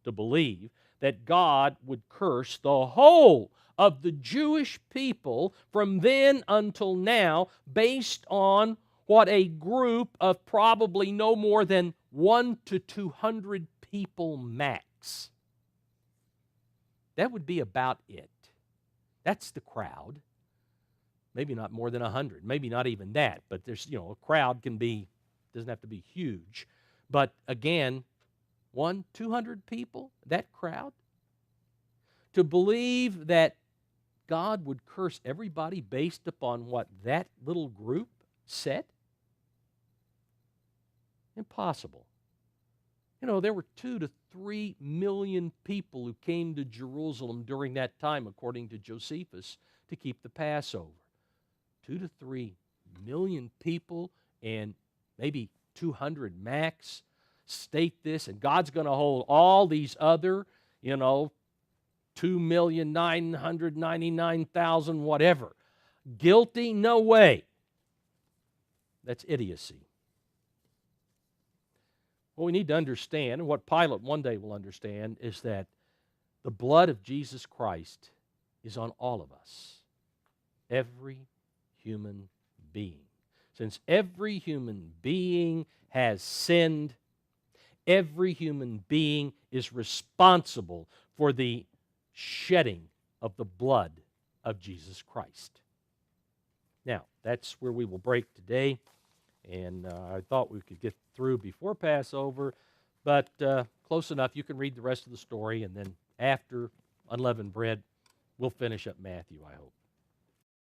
to believe that God would curse the whole of the Jewish people from then until now based on what a group of probably no more than 1 to 200 people max. That would be about it. That's the crowd. Maybe not more than 100, maybe not even that, but there's, a crowd doesn't have to be huge. But again, 200 people, that crowd, to believe that God would curse everybody based upon what that little group said? Impossible. There were 2 to 3 million people who came to Jerusalem during that time, according to Josephus, to keep the Passover. 2 to 3 million people and maybe 200 max state this, and God's going to hold all these other, 2,999,000 whatever. Guilty? No way. That's idiocy. What we need to understand, and what Pilate one day will understand, is that the blood of Jesus Christ is on all of us. Every human being. Since every human being has sinned, every human being is responsible for the shedding of the blood of Jesus Christ. Now, that's where we will break today, and I thought we could get through before Passover, but close enough. You can read the rest of the story, and then after unleavened bread, we'll finish up Matthew, I hope.